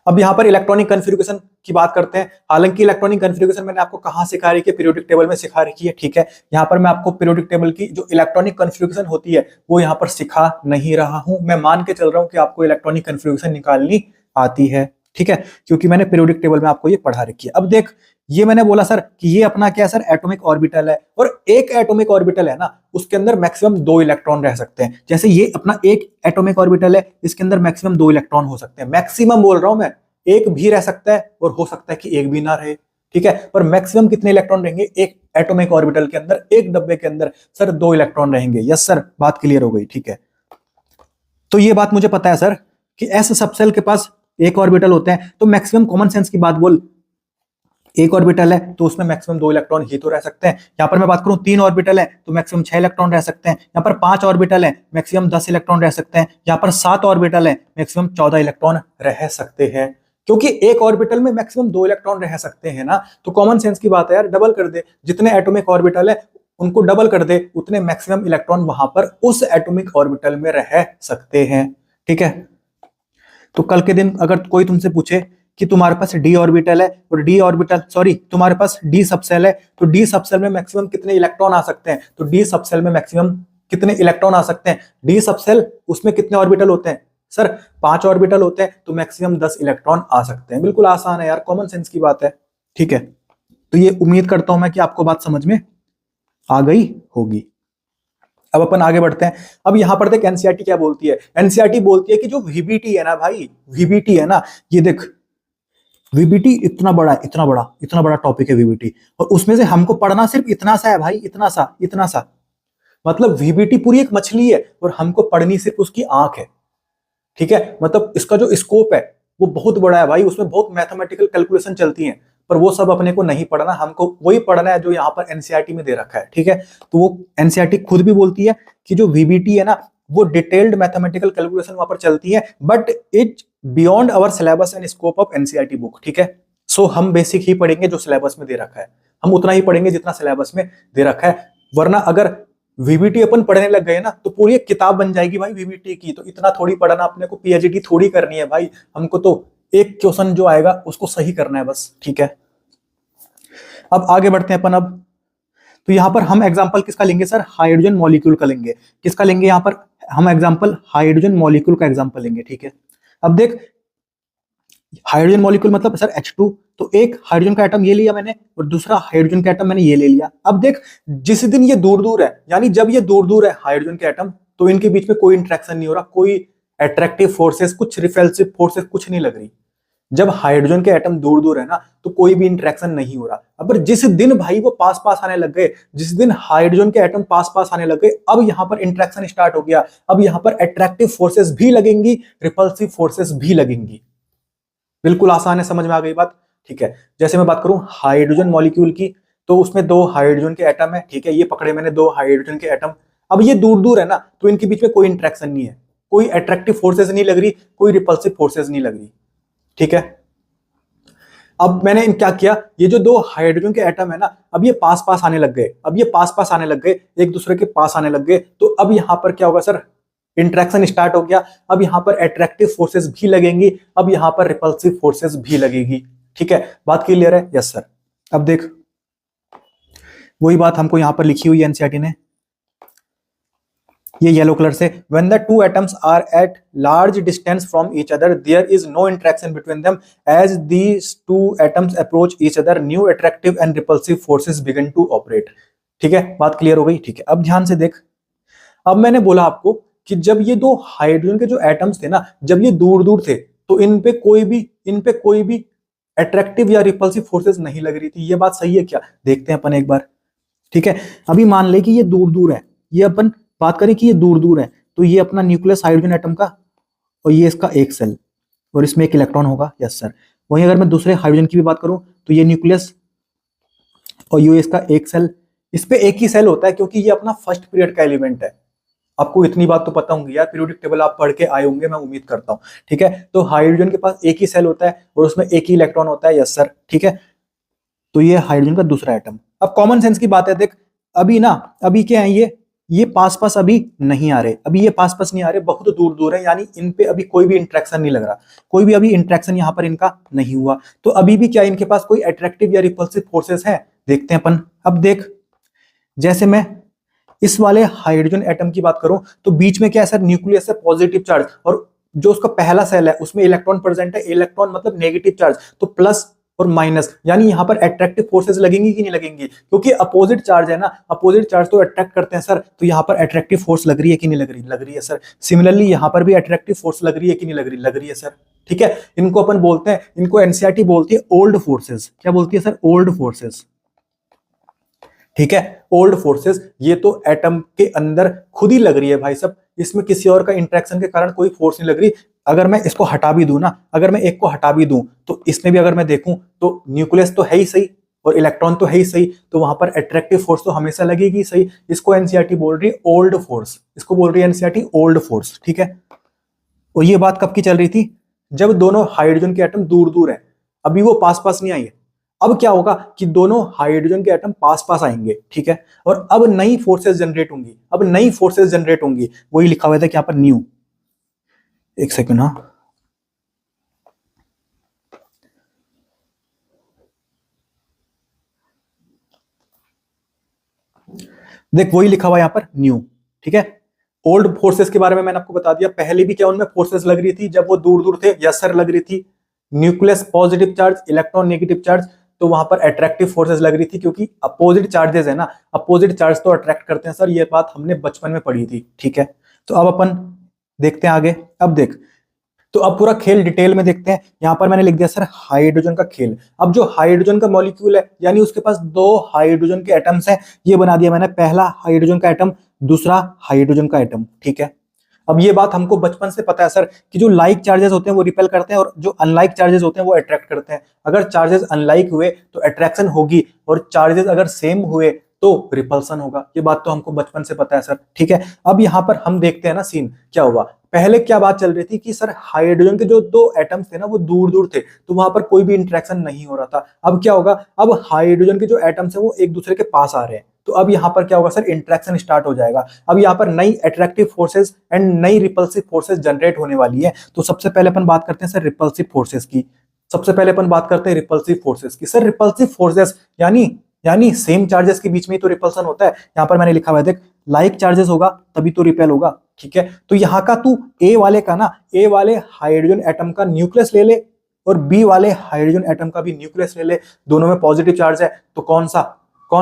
अब यहां पर इलेक्ट्रॉनिक कन्फिगरेशन की बात करते हैं। हालांकि इलेक्ट्रॉनिक कन्फिगरेशन मैंने आपको कहां सिखा रही है? पीरियोडिक टेबल में सिखा रखी है, ठीक है। यहां पर मैं आपको पीरियोडिक टेबल की जो इलेक्ट्रॉनिक कन्फिगरेशन होती है, वो यहां पर सिखा नहीं रहा हूं। मैं मान के चल रहा हूं कि आपको इलेक्ट्रॉनिक कन्फिगरेशन निकालनी आती है, ठीक है, क्योंकि मैंने पीरियोडिक टेबल में आपको ये पढ़ा रखी है। अब देख, ये मैंने बोला सर कि ये अपना क्या है सर? एटॉमिक ऑर्बिटल है, और एक एटॉमिक ऑर्बिटल है ना, उसके अंदर मैक्सिमम दो इलेक्ट्रॉन रह सकते हैं। जैसे ये अपना एक एटॉमिक ऑर्बिटल है, इसके अंदर मैक्सिमम दो इलेक्ट्रॉन हो सकते हैं। मैक्सिमम बोल रहा हूं मैं, एक भी रह सकता है और हो सकता है कि एक भी ना रहे, ठीक है। पर मैक्सिमम कितने इलेक्ट्रॉन रहेंगे एक एटॉमिक ऑर्बिटल के अंदर? एक डब्बे के अंदर सर दो इलेक्ट्रॉन रहेंगे, यस सर। बात क्लियर हो गई, ठीक है। तो ये बात मुझे पता है सर कि एस सबसेल के पास एक ऑर्बिटल होते हैं, तो मैक्सिमम कॉमन सेंस की बात बोल, एक ऑर्बिटल है तो उसमें मैक्सिमम 2 इलेक्ट्रॉन ही तो रह सकते हैं। यहाँ पर मैं बात करूं 3 ऑर्बिटल है तो मैक्सिमम 6 इलेक्ट्रॉन रह सकते हैं। यहाँ पर 5 ऑर्बिटल है मैक्सिमम 10 इलेक्ट्रॉन रह सकते हैं। यहाँ पर 7 ऑर्बिटल है मैक्सिमम 14 इलेक्ट्रॉन रह सकते हैं। क्योंकि एक ऑर्बिटल में मैक्सिमम 2 इलेक्ट्रॉन रह सकते हैं ना, तो कॉमन सेंस की बात है यार, डबल कर दे। जितने एटॉमिक ऑर्बिटल है उनको डबल कर दे, उतने मैक्सिमम इलेक्ट्रॉन वहां पर उस एटॉमिक ऑर्बिटल में रह सकते हैं। ठीक है, तो कल के दिन अगर कोई तुमसे पूछे कि तुम्हारे पास डी ऑर्बिटल है और डी ऑर्बिटल सॉरी तुम्हारे पास डी सबसेल है, तो डी सबसेल में मैक्सिमम कितने इलेक्ट्रॉन आ सकते हैं, तो डी सबसेल में मैक्सिमम कितने इलेक्ट्रॉन आ सकते हैं। डी सबसेल उसमें कितने ऑर्बिटल होते हैं सर, 5 ऑर्बिटल होते हैं, तो मैक्सिमम 10 इलेक्ट्रॉन आ सकते हैं। बिल्कुल आसान है यार, कॉमन सेंस की बात है। ठीक है, तो ये उम्मीद करता हूं मैं कि आपको बात समझ में आ गई होगी। अब अपन आगे बढ़ते हैं। अब यहां पर देख एनसीईआरटी क्या बोलती है। एनसीईआरटी बोलती है कि जो वीबीटी है ना भाई, वीबीटी है ना, ये देख वीबीटी इतना बड़ा इतना बड़ा टॉपिक है वीबीटी, और उसमें से हमको पढ़ना सिर्फ इतना सा है भाई, इतना सा। मतलब वीबीटी पूरी एक मछली है और हमको पढ़नी सिर्फ उसकी आंख है। ठीक है, मतलब इसका जो स्कोप है वो बहुत बड़ा है भाई, उसमें बहुत मैथमेटिकल कैलकुलेशन चलती हैं, पर वो सब अपने को नहीं पढ़ना, हमको वही पढ़ना है जो यहाँ पर एनसीईआरटी में दे रखा है। ठीक है, तो वो एनसीईआरटी खुद भी बोलती है कि जो वीबीटी है ना वो डिटेल्ड मैथमेटिकल कैलकुलेशन वहां पर चलती है, but it beyond our syllabus and scope of NCERT book. ठीक है, सो हम बेसिक ही पढ़ेंगे जो सिलेबस में दे रखा है, हम उतना ही पढ़ेंगे जितना सिलेबस में दे रखा है। वरना अगर वीबीटी अपन पढ़ने लग गए ना तो पूरी एक किताब बन जाएगी भाई वीबीटी की, तो इतना थोड़ी पढ़ना, अपने को पीएचडी थोड़ी करनी है भाई, हमको तो एक क्वेश्चन जो आएगा उसको सही करना है बस। ठीक है, अब आगे बढ़ते हैं अपन। अब तो यहां पर हम एग्जांपल किसका लेंगे सर, हाइड्रोजन मॉलिक्यूल का लेंगे। किसका लेंगे यहां पर हम एग्जांपल, हाइड्रोजन मॉलिक्यूल का एग्जांपल लेंगे। ठीक है, अब देख हाइड्रोजन मॉलिक्यूल मतलब सर H2, तो एक हाइड्रोजन का एटम ये लिया मैंने और दूसरा हाइड्रोजन का एटम मैंने ये ले लिया। अब देख जिस दिन ये दूर दूर है, यानी जब ये दूर दूर है हाइड्रोजन के एटम, तो इनके बीच में कोई इंट्रैक्शन नहीं हो रहा, कोई अट्रैक्टिव फोर्सेस, कुछ रिपल्सिव फोर्सेस कुछ नहीं लग रही। जब हाइड्रोजन के एटम दूर दूर है ना तो कोई भी इंट्रैक्शन नहीं हो रहा। अब जिस दिन भाई वो पास पास आने लग गए, जिस दिन हाइड्रोजन के एटम पास पास आने लग गए, अब यहां पर इंट्रैक्शन स्टार्ट हो गया। अब यहां पर अट्रैक्टिव फोर्सेस भी लगेंगी, रिपल्सिव फोर्सेस भी लगेंगी। बिल्कुल आसान है, समझ में आ गई बात। ठीक है, जैसे मैं बात करूं हाइड्रोजन मॉलिक्यूल की, तो उसमें 2 हाइड्रोजन के एटम है। ठीक है, ये पकड़े मैंने 2 हाइड्रोजन के एटम। अब ये दूर दूर है ना तो इनके बीच में कोई इंट्रैक्शन नहीं है, कोई अट्रैक्टिव फोर्सेस नहीं लग रही, कोई रिपल्सिव फोर्सेस नहीं लग रही। ठीक है, अब मैंने क्या किया, ये जो 2 हाइड्रोजन के एटम है ना, अब ये पास पास आने लग गए, अब ये पास पास आने लग गए, एक दूसरे के पास आने लग गए, तो अब यहां पर क्या होगा सर, इंट्रैक्शन स्टार्ट हो गया। अब यहां पर अट्रैक्टिव फोर्सेस भी लगेंगी, अब यहां पर रिपल्सिव फोर्सेस भी लगेगी। ठीक है, बात क्लियर है? Yes sir. अब देख वही बात हमको यहां पर लिखी हुई है एनसीईआरटी ने, ये येलो कलर से, when the two atoms are at large distance from each other there is no interaction between them as these two atoms approach each other new attractive and repulsive forces begin to operate। ठीक है, बात clear हो गई। ठीक है, अब ध्यान से देख, अब मैंने बोला आपको कि जब ये 2 हाइड्रोजन के जो एटम्स थे ना, जब ये दूर दूर थे तो इन पे कोई भी अट्रैक्टिव या रिपल्सिव फोर्सेस नहीं लग रही थी। ये बात सही है क्या, देखते हैं अपन एक बार। ठीक है, अभी मान ले कि ये दूर दूर है, ये अपन बात करें कि ये दूर दूर है, तो ये अपना न्यूक्लियस हाइड्रोजन एटम का और ये इसका एक सेल और इसमें एक इलेक्ट्रॉन होगा। Yes sir. वहीं अगर मैं दूसरे हाइड्रोजन की भी बात करूं तो ये न्यूक्लियस और ये इसका एक सेल, इस पे एक ही सेल होता है क्योंकि ये अपना फर्स्ट पीरियड का एलिमेंट है। आपको इतनी बात तो पता होंगी यार, पीरियोडिक टेबल आप पढ़ के आए होंगे मैं उम्मीद करता हूं। ठीक है, तो हाइड्रोजन के पास एक ही सेल होता है और उसमें एक ही इलेक्ट्रॉन होता है। Yes sir. ठीक है, तो ये हाइड्रोजन का दूसरा एटम। अब कॉमन सेंस की बात है, देख अभी ना, अभी क्या है, ये पास पास अभी नहीं आ रहे, अभी ये पास पास नहीं आ रहे, बहुत दूर दूर है, यानी इन पे अभी कोई भी इंट्रैक्शन नहीं लग रहा, कोई भी अभी इंट्रैक्शन यहां पर इनका नहीं हुआ। तो अभी भी क्या इनके पास कोई अट्रैक्टिव या रिपल्सिव फोर्सेस है, देखते हैं अपन। अब देख जैसे मैं इस वाले हाइड्रोजन एटम की बात करूं तो बीच में क्या है सर, न्यूक्लियस है, पॉजिटिव चार्ज, और जो उसका पहला सेल है उसमें इलेक्ट्रॉन प्रेजेंट है, इलेक्ट्रॉन मतलब नेगेटिव चार्ज, तो प्लस और माइनस, यानी यहां पर अट्रैक्टिव फोर्सेस लगेंगी कि नहीं लगेंगी, क्योंकि अपोजिट चार्ज है ना, अपोजिट चार्ज तो अट्रैक्ट करते हैं सर, तो यहां पर अट्रैक्टिव फोर्स लग रही है कि नहीं लग रही, लग रही है सर। सिमिलरली यहां पर भी अट्रैक्टिव फोर्स लग रही है कि नहीं लग रही, लग रही है सर। ठीक है, इनको अपन बोलते हैं, इनको एनसीईआरटी बोलती है ओल्ड फोर्सेस। क्या बोलती है सर, ओल्ड फोर्सेस। ठीक है, ओल्ड फोर्सेस, ये तो एटम के अंदर खुद ही लग रही है भाई साहब, इसमें किसी और का इंट्रैक्शन के कारण कोई फोर्स नहीं लग रही, अगर मैं इसको हटा भी दूं ना, अगर मैं एक को हटा भी दूं तो इसमें भी अगर मैं देखूं तो न्यूक्लियस तो है ही सही और इलेक्ट्रॉन तो है ही सही, तो वहां पर अट्रैक्टिव फोर्स तो हमेशा लगेगी सही। इसको एनसीईआरटी बोल रही है ओल्ड फोर्स, इसको बोल रही है एनसीईआरटी ओल्ड फोर्स, ठीक है। और ये बात कब की चल रही थी? जब दोनों हाइड्रोजन के एटम दूर दूर है, अभी वो पास पास नहीं आई है। अब क्या होगा कि दोनों हाइड्रोजन के एटम पास पास आएंगे, ठीक है, और अब नई फोर्सेस जनरेट होंगी, अब नई फोर्सेस जनरेट होंगी, वही लिखा हुआ था कि यहां पर न्यू। एक सेकंड, हाँ, देख वही लिखा हुआ यहां पर न्यू, ठीक है। ओल्ड फोर्सेस के बारे में मैंने आपको बता दिया, पहले भी क्या उनमें फोर्सेस लग रही थी जब वो दूर दूर थे, यस सर लग रही थी। Nucleus positive charge, electron negative charge, तो वहां पर अट्रैक्टिव फोर्सेस लग रही थी, क्योंकि अपोजिट चार्जेस है ना, अपोजिट चार्ज तो अट्रैक्ट करते हैं सर, ये बात हमने बचपन में पढ़ी थी, ठीक है। तो अब अपन देखते हैं आगे। अब देख, तो अब पूरा खेल डिटेल में देखते हैं। यहां पर मैंने लिख दिया सर हाइड्रोजन का खेल। अब जो हाइड्रोजन का मॉलिक्यूल है, यानी उसके पास दो हाइड्रोजन के एटम्स हैं, ये बना दिया मैंने, पहला हाइड्रोजन का एटम, दूसरा हाइड्रोजन का एटम, ठीक है। अब ये बात हमको बचपन से पता है सर कि जो लाइक चार्जेस होते हैं वो रिपेल करते हैं और जो अनलाइक चार्जेस होते हैं वो अट्रैक्ट करते हैं। अगर चार्जेस अनलाइक हुए तो अट्रैक्शन होगी और चार्जेस अगर सेम हुए तो रिपल्सन होगा। ये बात तो हमको बचपन से पता है सर, ठीक है। अब यहां पर हम देखते हैं ना सीन क्या हुआ। पहले क्या बात चल रही थी कि सर हाइड्रोजन के जो दो एटम्स थे ना वो दूर दूर थे, तो वहां पर कोई भी इंटरेक्शन नहीं हो रहा था। अब क्या होगा, अब हाइड्रोजन के जो एटम्स है वो एक दूसरे के पास आ रहे हैं, तो अब यहाँ पर क्या होगा सर, इंटरेक्शन स्टार्ट हो जाएगा। अब यहाँ पर नई अट्रैक्टिव फोर्सेस एंड नई रिपल्सिव फोर्सेस जनरेट होने वाली है। तो सबसे पहले अपन बात करते हैं सर रिपल्सिव फोर्सेस की। सबसे पहले अपन बात करते हैं रिपल्सिव फोर्सेस की। सर रिपल्सिव फोर्सेस यानी यानी सेम चार्जेस के बीच में ही तो रिपल्सन होता है। यहाँ पर मैंने लिखा हुआ है देख, लाइक चार्जेस होगा तभी तो रिपेल होगा, ठीक है। तो यहाँ का तू ए वाले का ना, ए वाले हाइड्रोजन एटम का न्यूक्लियस ले ले और बी वाले हाइड्रोजन एटम का भी न्यूक्लियस ले ले, दोनों में पॉजिटिव चार्ज है, तो कौन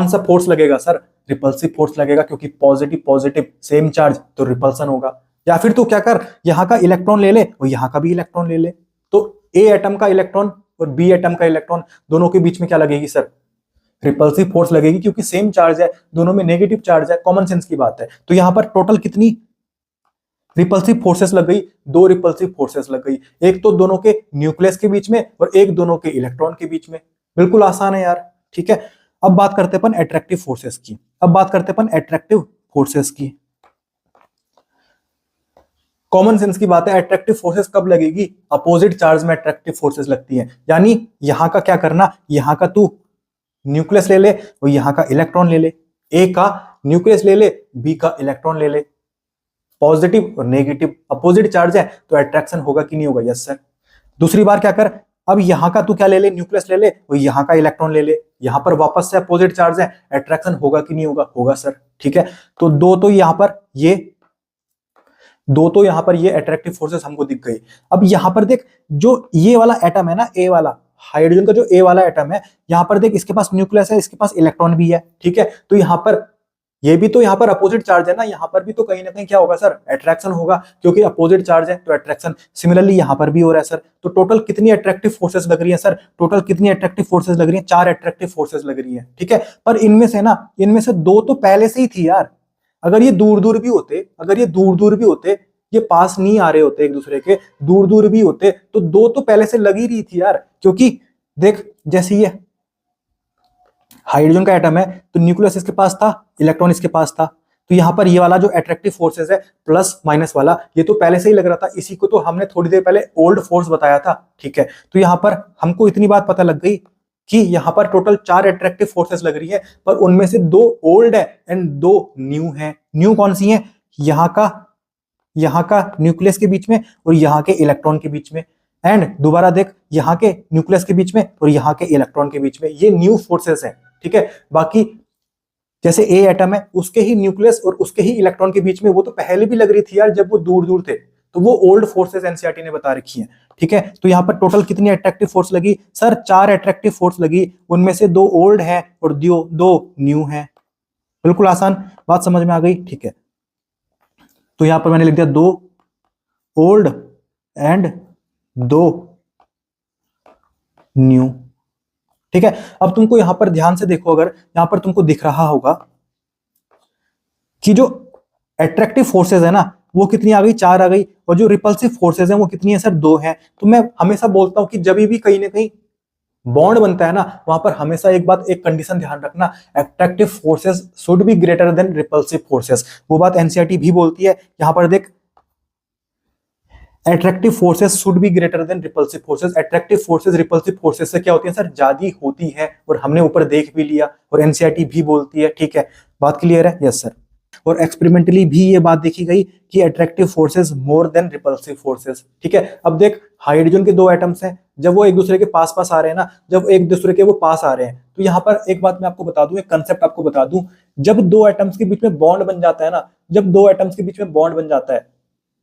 सा फोर्स लगेगा सर, रिपल्सिव फोर्स लगेगा, क्योंकि पॉजिटिव पॉजिटिव सेम चार्ज तो रिपल्सन होगा। या फिर तू क्या कर, यहाँ का इलेक्ट्रॉन ले ले और यहाँ का भी इलेक्ट्रॉन ले ले, तो ए एटम का इलेक्ट्रॉन और बी एटम का इलेक्ट्रॉन दोनों के बीच में क्या लगेगी सर, रिपल्सिव फोर्स लगेगी, क्योंकि सेम चार्ज है, दोनों में नेगेटिव चार्ज है, कॉमन सेंस की बात है। तो यहां पर टोटल कितनी रिपल्सिव फोर्सेस लग गई, दो रिपल्सिव फोर्सेस लग गई, एक तो दोनों के न्यूक्लियस के बीच में और एक दोनों के इलेक्ट्रॉन के बीच में। बिल्कुल आसान है यार, ठीक है। अब बात करते हैं अपन अट्रैक्टिव फोर्सेस की। अब बात करते हैं अपन अट्रैक्टिव फोर्सेस की। कॉमन सेंस की बात है, अट्रैक्टिव फोर्सेस कब लगेगी, अपोजिट चार्ज में अट्रैक्टिव फोर्सेस लगती है। यानी यहां का क्या करना, यहां का तू न्यूक्लियस ले ले और यहां का इलेक्ट्रॉन ले ले, ए का न्यूक्लियस ले ले, बी का इलेक्ट्रॉन ले ले, पॉजिटिव और नेगेटिव अपोजिट चार्ज है तो अट्रैक्शन होगा कि नहीं होगा, यस सर। दूसरी बार क्या कर, अब यहां का तू क्या ले ले, न्यूक्लियस ले ले और यहां का इलेक्ट्रॉन ले ले, यहां पर वापस से अपोजिट चार्ज है, अट्रैक्शन होगा कि नहीं होगा, होगा सर, ठीक है। तो दो तो यहां पर ये अट्रैक्टिव फोर्सेस हमको दिख गई। अब यहां पर देख, जो ये वाला एटम है ना, ए वाला हाइड्रोजन का जो ए वाला एटम है, यहां पर देख इसके पास न्यूक्लियस है, इसके पास इलेक्ट्रॉन भी है, ठीक है। तो यहां पर ये भी तो यहां पर अपोजिट चार्ज है ना, यहां पर भी तो कहीं ना कहीं क्या होगा सर, अट्रैक्शन होगा, क्योंकि अपोजिट चार्ज है तो अट्रैक्शन। सिमिलरली यहां पर भी हो रहा है सर। तो टोटल कितनी अट्रैक्टिव फोर्सेस लग रही है सर, टोटल कितनी अट्रैक्टिव फोर्सेस लग रही है, 4 अट्रैक्टिव फोर्सेस लग रही है, ठीक है। पर इनमें से दो तो पहले से ही थी यार। अगर ये दूर दूर भी होते, ये पास नहीं आ रहे होते एक दूसरे के, दूर दूर भी होते, तो दो तो पहले से लग ही रही थी यार। क्योंकि देख, जैसे ये हाइड्रोजन का एटम है तो न्यूक्लियस इसके पास था, इलेक्ट्रॉन इसके पास था, तो यहां पर ये वाला जो अट्रैक्टिव फोर्सेस है प्लस माइनस वाला, ये तो पहले से ही लग रहा था, इसी को तो हमने थोड़ी देर पहले ओल्ड फोर्स बताया था, ठीक है। तो यहां पर हमको इतनी बात पता लग गई कि यहां पर टोटल 4 अट्रैक्टिव फोर्सेस लग रही है, पर उनमें से 2 ओल्ड है एंड 2 न्यू है। न्यू कौन सी है, यहाँ का न्यूक्लियस के बीच में और यहाँ के इलेक्ट्रॉन के बीच में, एंड दोबारा देख, यहाँ के न्यूक्लियस के बीच में और यहाँ के इलेक्ट्रॉन के बीच में, ये न्यू फोर्सेस हैं, ठीक है। बाकी जैसे ए एटम है, उसके ही न्यूक्लियस और उसके ही इलेक्ट्रॉन के बीच में वो तो पहले भी लग रही थी यार जब वो दूर दूर थे, तो वो ओल्ड फोर्सेस एनसीईआरटी ने बता रखी है, ठीक है। तो यहाँ पर टोटल कितनी अट्रैक्टिव फोर्स लगी सर, 4 अट्रैक्टिव फोर्स लगी, उनमें से 2 ओल्ड है और 2 न्यू है। बिल्कुल आसान बात समझ में आ गई, ठीक है। तो यहां पर मैंने लिख दिया 2 ओल्ड एंड 2 न्यू, ठीक है। अब तुमको यहां पर ध्यान से देखो, अगर यहां पर तुमको दिख रहा होगा कि जो अट्रैक्टिव फोर्सेस है ना, वो कितनी आ गई, 4 आ गई। और जो रिपल्सिव फोर्सेज हैं वो कितनी है सर, 2 हैं। तो मैं हमेशा बोलता हूं कि जब भी कहीं ना कहीं बॉन्ड बनता है ना, वहां पर हमेशा एक बात, एक कंडीशन ध्यान रखना, attractive forces should be greater than repulsive forces. वो बात एनसीईआरटी भी बोलती है। यहां पर देख, attractive forces should be greater than repulsive forces. Attractive forces repulsive forces से क्या होती है सर, ज्यादा होती है, और हमने ऊपर देख भी लिया, और एनसीईआरटी भी बोलती है। ठीक है, बात क्लियर है? Yes sir. और एक्सपेरिमेंटली भी ये बात देखी गई कि attractive forces more than repulsive forces. ठीक है, अब देख, हाइड्रोजन के 2 एटम्स हैं, जब वो एक दूसरे के पास पास आ रहे हैं ना, जब एक दूसरे के वो पास आ रहे हैं, तो यहाँ पर एक बात मैं आपको बता दूं, एक कंसेप्ट आपको बता दूं, जब 2 एटम्स के बीच में बॉन्ड बन जाता है ना, जब 2 एटम्स के बीच में बॉन्ड बन जाता है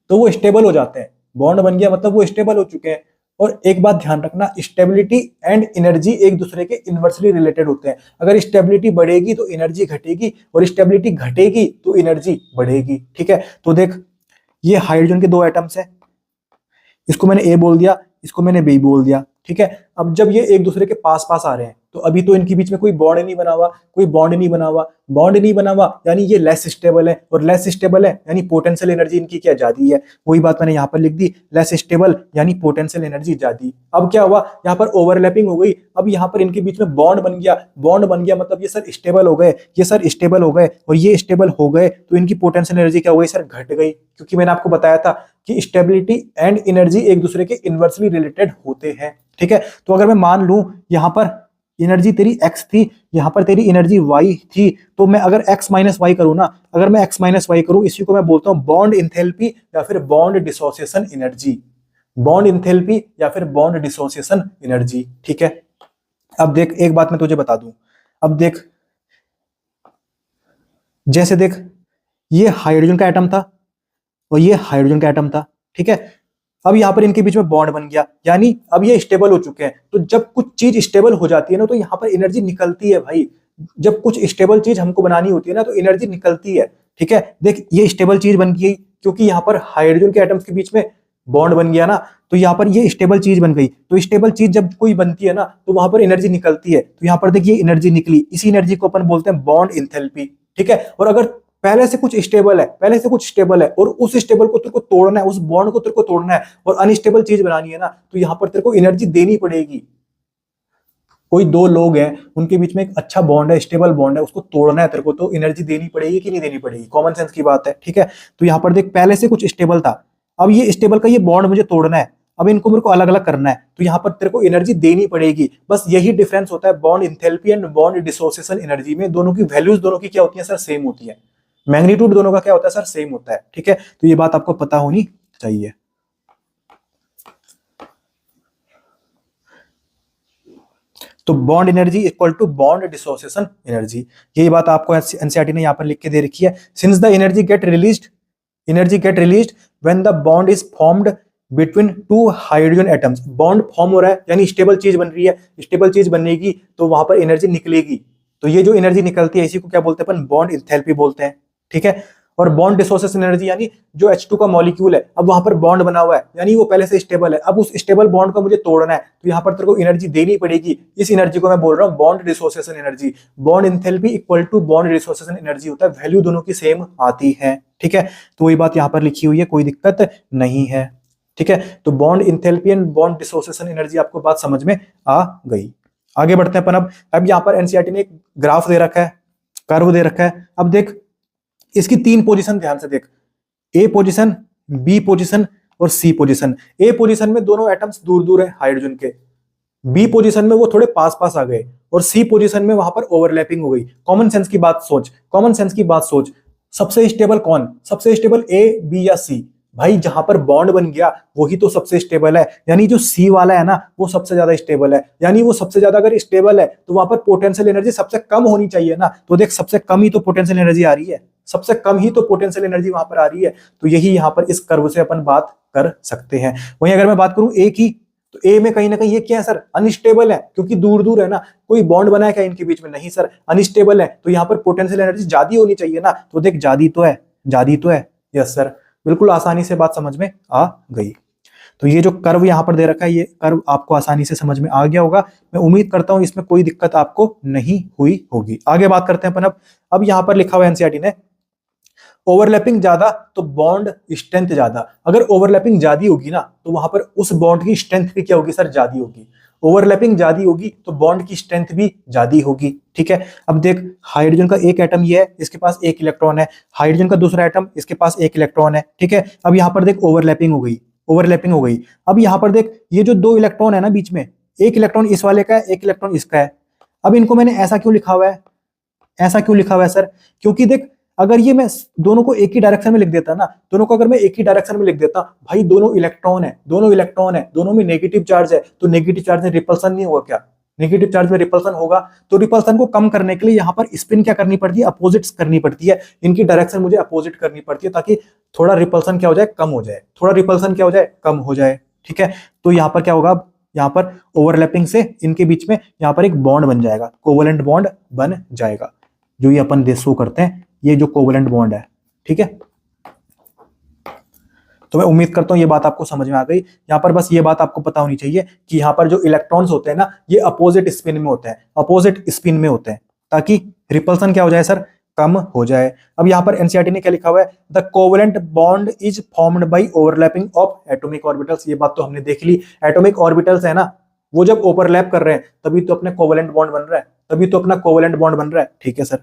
तो वो स्टेबल हो जाते हैं। बॉन्ड बन गया मतलब वो स्टेबल हो चुके हैं। और एक बात ध्यान रखना, स्टेबिलिटी एंड एनर्जी एक दूसरे के इनवर्सली रिलेटेड होते हैं। अगर स्टेबिलिटी बढ़ेगी तो एनर्जी घटेगी, और स्टेबिलिटी घटेगी तो एनर्जी बढ़ेगी। ठीक है, तो देख, ये हाइड्रोजन के 2 एटम्स है, इसको मैंने ए बोल दिया, इसको मैंने बी बोल दिया। ठीक है, अब जब ये एक दूसरे के पास पास आ रहे हैं, तो अभी तो इनके बीच में कोई बॉन्ड नहीं बना हुआ, कोई बॉन्ड नहीं बना हुआ, बॉन्ड नहीं बना हुआ, यानी ये लेस स्टेबल है, और लेस स्टेबल है यानी पोटेंशियल एनर्जी इनकी क्या, ज्यादा है। वही बात मैंने यहाँ पर लिख दी, लेस स्टेबल यानी पोटेंशियल एनर्जी ज्यादा। अब क्या हुआ, यहाँ पर ओवरलैपिंग हो गई, अब यहाँ पर इनके बीच में बॉन्ड बन गया। बॉन्ड बन गया मतलब ये सर स्टेबल हो गए, ये सर स्टेबल हो गए, और ये स्टेबल हो गए, तो इनकी पोटेंशियल एनर्जी क्या हो गई सर, घट गई। क्योंकि मैंने आपको बताया था कि स्टेबिलिटी एंड एनर्जी एक दूसरे के इनवर्सली रिलेटेड होते हैं। ठीक है, तो अगर मैं मान लूं यहाँ पर एनर्जी तेरी x थी, यहाँ पर तेरी एनर्जी y थी, तो मैं अगर x माइनस वाई करूँ ना, अगर मैं x माइनस वाई करूँ, इसी को मैं बोलता हूँ बॉन्ड इंथैल्पी या फिर bond dissociation energy. Bond enthalpy या फिर बॉन्ड डिसोसिएशन एनर्जी। ठीक है, अब देख, एक बात मैं तुझे बता दूं, अब देख, जैसे देख, ये हाइड्रोजन का एटम था और ये हाइड्रोजन का एटम था। ठीक है, अब यहाँ पर इनके बीच में बॉन्ड बन गया, यानी अब ये स्टेबल हो चुके हैं। तो जब कुछ चीज स्टेबल हो जाती है ना, तो यहाँ पर एनर्जी निकलती है भाई। जब कुछ स्टेबल चीज हमको बनानी होती है ना, तो एनर्जी निकलती है। ठीक है, देख, ये स्टेबल चीज बन गई, क्योंकि यहाँ पर हाइड्रोजन के एटम्स के बीच में बॉन्ड बन गया ना, तो यहाँ पर ये स्टेबल चीज बन गई। तो स्टेबल चीज जब कोई बनती है ना, तो वहां पर एनर्जी निकलती है। तो यहाँ पर देखिए एनर्जी निकली, इसी एनर्जी को अपन बोलते हैं बॉन्ड इंथैल्पी। ठीक है, और अगर पहले से कुछ स्टेबल है, पहले से कुछ स्टेबल है, और उस स्टेबल को तेरे को तोड़ना है, उस बॉन्ड को तेरे को तोड़ना है, और अनस्टेबल चीज बनानी है ना, तो यहां पर तेरे को एनर्जी देनी पड़ेगी। कोई 2 लोग हैं, उनके बीच में एक अच्छा बॉन्ड है, स्टेबल बॉन्ड है, उसको तोड़ना है तेरे को, तो एनर्जी देनी पड़ेगी कि नहीं देनी पड़ेगी? कॉमन सेंस की बात है। ठीक है, तो यहां पर देख, पहले से कुछ स्टेबल था, अब ये स्टेबल का ये बॉन्ड मुझे तोड़ना है, अब इनको मेरे को अलग अलग करना है, तो यहां पर तेरे को एनर्जी देनी पड़ेगी। बस यही डिफरेंस होता है bond enthalpy and bond dissociation energy में। दोनों की वैल्यूज दोनों की क्या होती है सर, सेम होती है। मैग्नीट्यूड दोनों का क्या होता है सर, सेम होता है। ठीक है, तो ये बात आपको पता होनी चाहिए। तो bond energy equal to bond dissociation energy, यही बात आपको एनसीईआरटी ने यहां पर लिख के दे रखी है। Since the energy get released when the bond is formed between 2 hydrogen atoms. Bond form हो रहा है यानी स्टेबल चीज बन रही है, स्टेबल चीज बनेगी तो वहां पर एनर्जी निकलेगी। तो ये जो एनर्जी निकलती है इसी को क्या बोलते हैं अपन, बॉन्ड इंथैल्पी बोलते हैं। ठीक है, और बॉन्ड डिसोसिएशन एनर्जी यानी जो H2 का मॉलिक्यूल है, अब वहां पर बॉन्ड बना हुआ है, यानी वो पहले से स्टेबल है, अब उस स्टेबल बॉन्ड को मुझे तोड़ना है, तो यहाँ पर तेरे को एनर्जी देनी पड़ेगी। इस एनर्जी को मैं बोल रहा हूँ bond dissociation energy. Bond enthalpy equal to bond dissociation energy होता है, वैल्यू दोनों की सेम आती है। ठीक है, तो वही बात यहाँ पर लिखी हुई है, कोई दिक्कत नहीं है। ठीक है, तो bond enthalpy and bond dissociation energy आपको बात समझ में आ गई। आगे बढ़ते हैं अपन। अब यहाँ पर एनसीईआरटी ने एक ग्राफ दे रखा है, कर्व दे रखा है। अब देख, इसकी 3 पोजीशन ध्यान से देख, ए पोजीशन, बी पोजीशन और सी पोजीशन। ए पोजीशन में दोनों एटम्स दूर दूर है हाइड्रोजन के, बी पोजीशन में वो थोड़े पास पास आ गए, और सी पोजीशन में वहां पर ओवरलैपिंग हो गई। कॉमन सेंस की बात सोच, कॉमन सेंस की बात सोच, सबसे स्टेबल कौन, सबसे स्टेबल ए, बी या सी? भाई जहां पर बॉन्ड बन गया वही तो सबसे स्टेबल है, यानी जो सी वाला है ना वो सबसे ज्यादा स्टेबल है, यानी वो सबसे ज्यादा अगर स्टेबल है तो वहां पर पोटेंशियल एनर्जी सबसे कम होनी चाहिए ना। तो देख, सबसे कम ही तो पोटेंशियल एनर्जी आ रही है, सबसे कम ही तो पोटेंशियल एनर्जी वहां पर आ रही है। तो यही यहाँ पर इस कर्व से अपन बात कर सकते हैं। वहीं अगर मैं बात करूं ए की, तो ए में कहीं ना कहीं ये क्या है सर, अनस्टेबल है, क्योंकि दूर दूर है ना, कोई बॉन्ड बना है क्या इनके बीच में? नहीं सर, अनस्टेबल है, तो यहाँ पर पोटेंशियल एनर्जी ज्यादा होनी चाहिए ना। तो देख, ज्यादा तो है, ज्यादा तो है। यस सर, बिल्कुल आसानी से बात समझ में आ गई। तो ये जो कर्व यहाँ पर दे रखा है, ये कर्व आपको आसानी से समझ में आ गया होगा। मैं उम्मीद करता हूं इसमें कोई दिक्कत आपको नहीं हुई होगी। आगे बात करते हैं अपन। अब यहाँ पर लिखा हुआ है एनसीईआरटी ने, ओवरलैपिंग ज्यादा तो बॉन्ड स्ट्रेंथ ज्यादा। अगर ओवरलैपिंग ज्यादा होगी ना तो वहां पर उस बॉन्ड की स्ट्रेंथ भी क्या होगी सर, ज्यादा होगी। ओवरलैपिंग ज्यादा होगी तो बॉन्ड की स्ट्रेंथ भी ज्यादा होगी। ठीक है, अब देख हाइड्रोजन का एक एटम ये है, इसके पास एक इलेक्ट्रॉन है, हाइड्रोजन का दूसरा एटम, इसके पास एक इलेक्ट्रॉन है। ठीक है, अब यहां पर देख ओवरलैपिंग हो गई, ओवरलैपिंग हो गई। अब यहां पर देख ये जो दो इलेक्ट्रॉन है ना बीच में, एक इलेक्ट्रॉन इस वाले का है, एक इलेक्ट्रॉन इसका है। अब इनको मैंने ऐसा क्यों लिखा हुआ है, ऐसा क्यों लिखा हुआ है सर, क्योंकि देख अगर ये मैं दोनों को एक ही डायरेक्शन में लिख देता ना, दोनों को अगर मैं एक ही डायरेक्शन में लिख देता, भाई दोनों इलेक्ट्रॉन है, दोनों इलेक्ट्रॉन है, दोनों में नेगेटिव चार्ज है, तो नेगेटिव चार्ज में रिपल्सन नहीं होगा क्या, नेगेटिव चार्ज में रिपल्सन होगा। तो रिपल्सन को कम करने के लिए यहाँ पर स्पिन क्या करनी पड़ती है, अपोजिट करनी पड़ती है, इनकी डायरेक्शन मुझे अपोजिट करनी पड़ती है, ताकि थोड़ा रिपल्सन क्या हो जाए, कम हो जाए, थोड़ा रिपल्सन क्या हो जाए, कम हो जाए। ठीक है, तो यहाँ पर क्या होगा, यहाँ पर ओवरलैपिंग से इनके बीच में यहाँ पर एक बॉन्ड बन जाएगा, कोवलेंट बॉन्ड बन जाएगा, जो ये अपन शो करते हैं, ये जो कोवलेंट बॉन्ड है। ठीक है, तो मैं उम्मीद करता हूं ये बात आपको समझ में आ गई। यहां पर बस ये बात आपको पता होनी चाहिए कि यहां पर जो इलेक्ट्रॉन्स होते हैं ना, ये अपोजिट स्पिन में होते हैं, अपोजिट स्पिन में होते हैं, ताकि रिपल्सन क्या हो जाए सर, कम हो जाए। अब यहां पर एनसीईआरटी ने क्या लिखा हुआ है, the covalent bond is formed by overlapping of atomic orbitals. ये बात तो हमने देख ली, एटॉमिक ऑर्बिटल्स है ना, वो जब ओवरलैप कर रहे हैं तभी तो अपने कोवलेंट बॉन्ड बन रहा है, तभी तो अपना कोवलेंट बॉन्ड बन रहा है। ठीक है सर,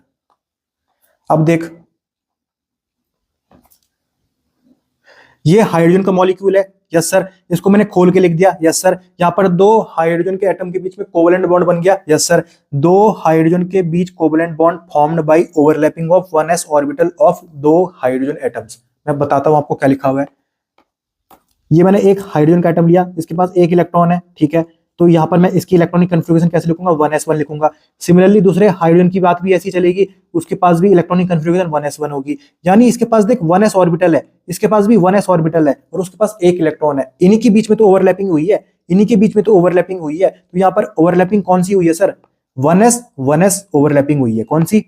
अब देख ये हाइड्रोजन का मॉलिक्यूल है, यस सर, इसको मैंने खोल के लिख दिया, यस सर। यहां पर दो हाइड्रोजन के एटम के बीच में कोवलेंट बॉन्ड बन गया, यस सर। दो हाइड्रोजन के बीच covalent bond formed by overlapping of 1s orbital of दो हाइड्रोजन एटम्स। मैं बताता हूं आपको क्या लिखा हुआ है। ये मैंने एक हाइड्रोजन का एटम लिया, इसके पास एक इलेक्ट्रॉन है, ठीक है, तो यहां पर मैं इसकी इलेक्ट्रॉनिक कन्फिग्रेशन कैसे लिखूंगा, 1s1 लिखूंगा। सिमिलरली दूसरे हाइड्रोजन की बात भी ऐसी चलेगी, उसके पास भी इलेक्ट्रॉनिक कन्फिग्रेशन 1s1 होगी। यानी इसके पास देख 1s ऑर्बिटल है, इसके पास भी 1s ऑर्बिटल है, और उसके पास एक इलेक्ट्रॉन है। इन्हीं के बीच में तो ओवरलैपिंग हुई है, इन्हीं के बीच में तो ओवरलैपिंग हुई है। तो यहाँ पर ओवरलैपिंग कौन सी हुई है सर, 1s ओवरलैपिंग हुई है। कौन सी,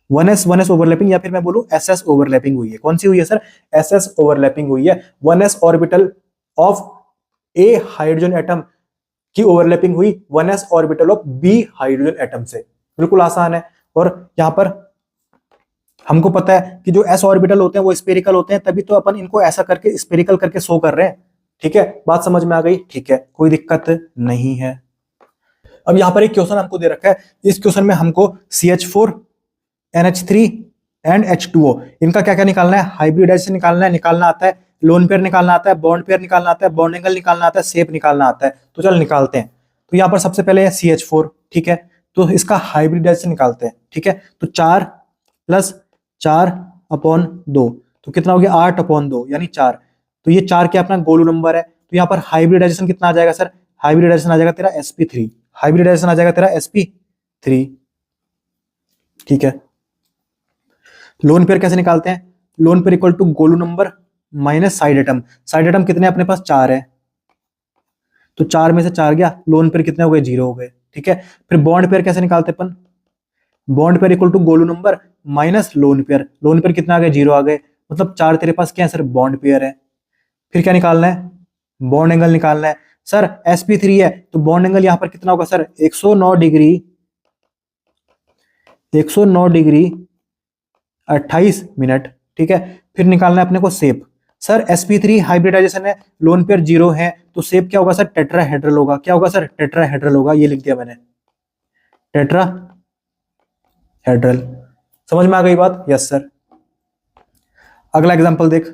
1s ओवरलैपिंग, या फिर मैं बोलूं SS ओवरलैपिंग हुई है। कौन सी हुई है सर, SS ओवरलैपिंग हुई है। 1s orbital of A hydrogen atom की ओवरलैपिंग हुई 1s orbital of B hydrogen atom से। बिल्कुल आसान है। और यहां पर हमको पता है कि जो s ऑर्बिटल होते हैं वो स्फेरिकल होते हैं, तभी तो अपन इनको ऐसा करके स्फेरिकल करके शो कर रहे हैं। ठीक है, बात समझ में आ गई, ठीक है, कोई दिक्कत नहीं है। अब यहां पर एक क्वेश्चन हमको दे रखा है, इस क्वेश्चन में हमको CH4 NH3 एंड H2O इनका क्या क्या निकालना है, हाइब्रिडाइजेशन निकालना आता है, लोन पेयर निकालना आता है, बॉन्ड पेयर निकालना आता है, बॉन्ड एंगल निकालना आता है, शेप निकालना आता है। तो चल निकालते हैं। तो यहाँ पर सबसे पहले है CH4, ठीक है, तो इसका हाइब्रिडाइजेशन निकालते हैं। ठीक है, तो 4 + 4/2, तो कितना हो गया 8/2 यानी 4। तो ये 4 क्या अपना गोलू नंबर है। तो यहाँ पर हाइब्रिडाइजेशन कितना आ जाएगा सर, हाइब्रिडाइजेशन आ जाएगा तेरा sp3, हाइब्रिडाइजेशन आ जाएगा तेरा sp3। ठीक है, लोन पेयर कैसे निकालते हैं, लोन पेयर इक्वल टू गोलू number minus side atom. Side atom कितने अपने पास 4 है, तो 4 में से 4 गया, लोन पेयर कितने हो गए, 0 हो गए। ठीक है, फिर बॉन्ड पेयर कैसे निकालते हैं अपन, बॉन्ड पेयर इक्वल टू गोलू number minus lone pair. Lone pair कितना आ गए, 0 आ गए, मतलब 4 तेरे पास क्या है सर, बॉन्ड पेयर है। फिर क्या निकालना है, बॉन्ड एंगल निकालना है। सर sp3 है तो बॉन्ड एंगल यहां पर कितना होगा सर, 109 डिग्री 28 मिनट। ठीक है, फिर निकालना है अपने को शेप। सर sp3 हाइब्रिडाइजेशन है, लोन पेयर 0 है, तो शेप क्या होगा सर, टेट्राहेड्रल होगा। क्या होगा सर, टेट्राहेड्रल होगा, ये लिख दिया मैंने, टेट्राहेड्रल। समझ में आ गई बात, यस सर। अगला एग्जांपल देख,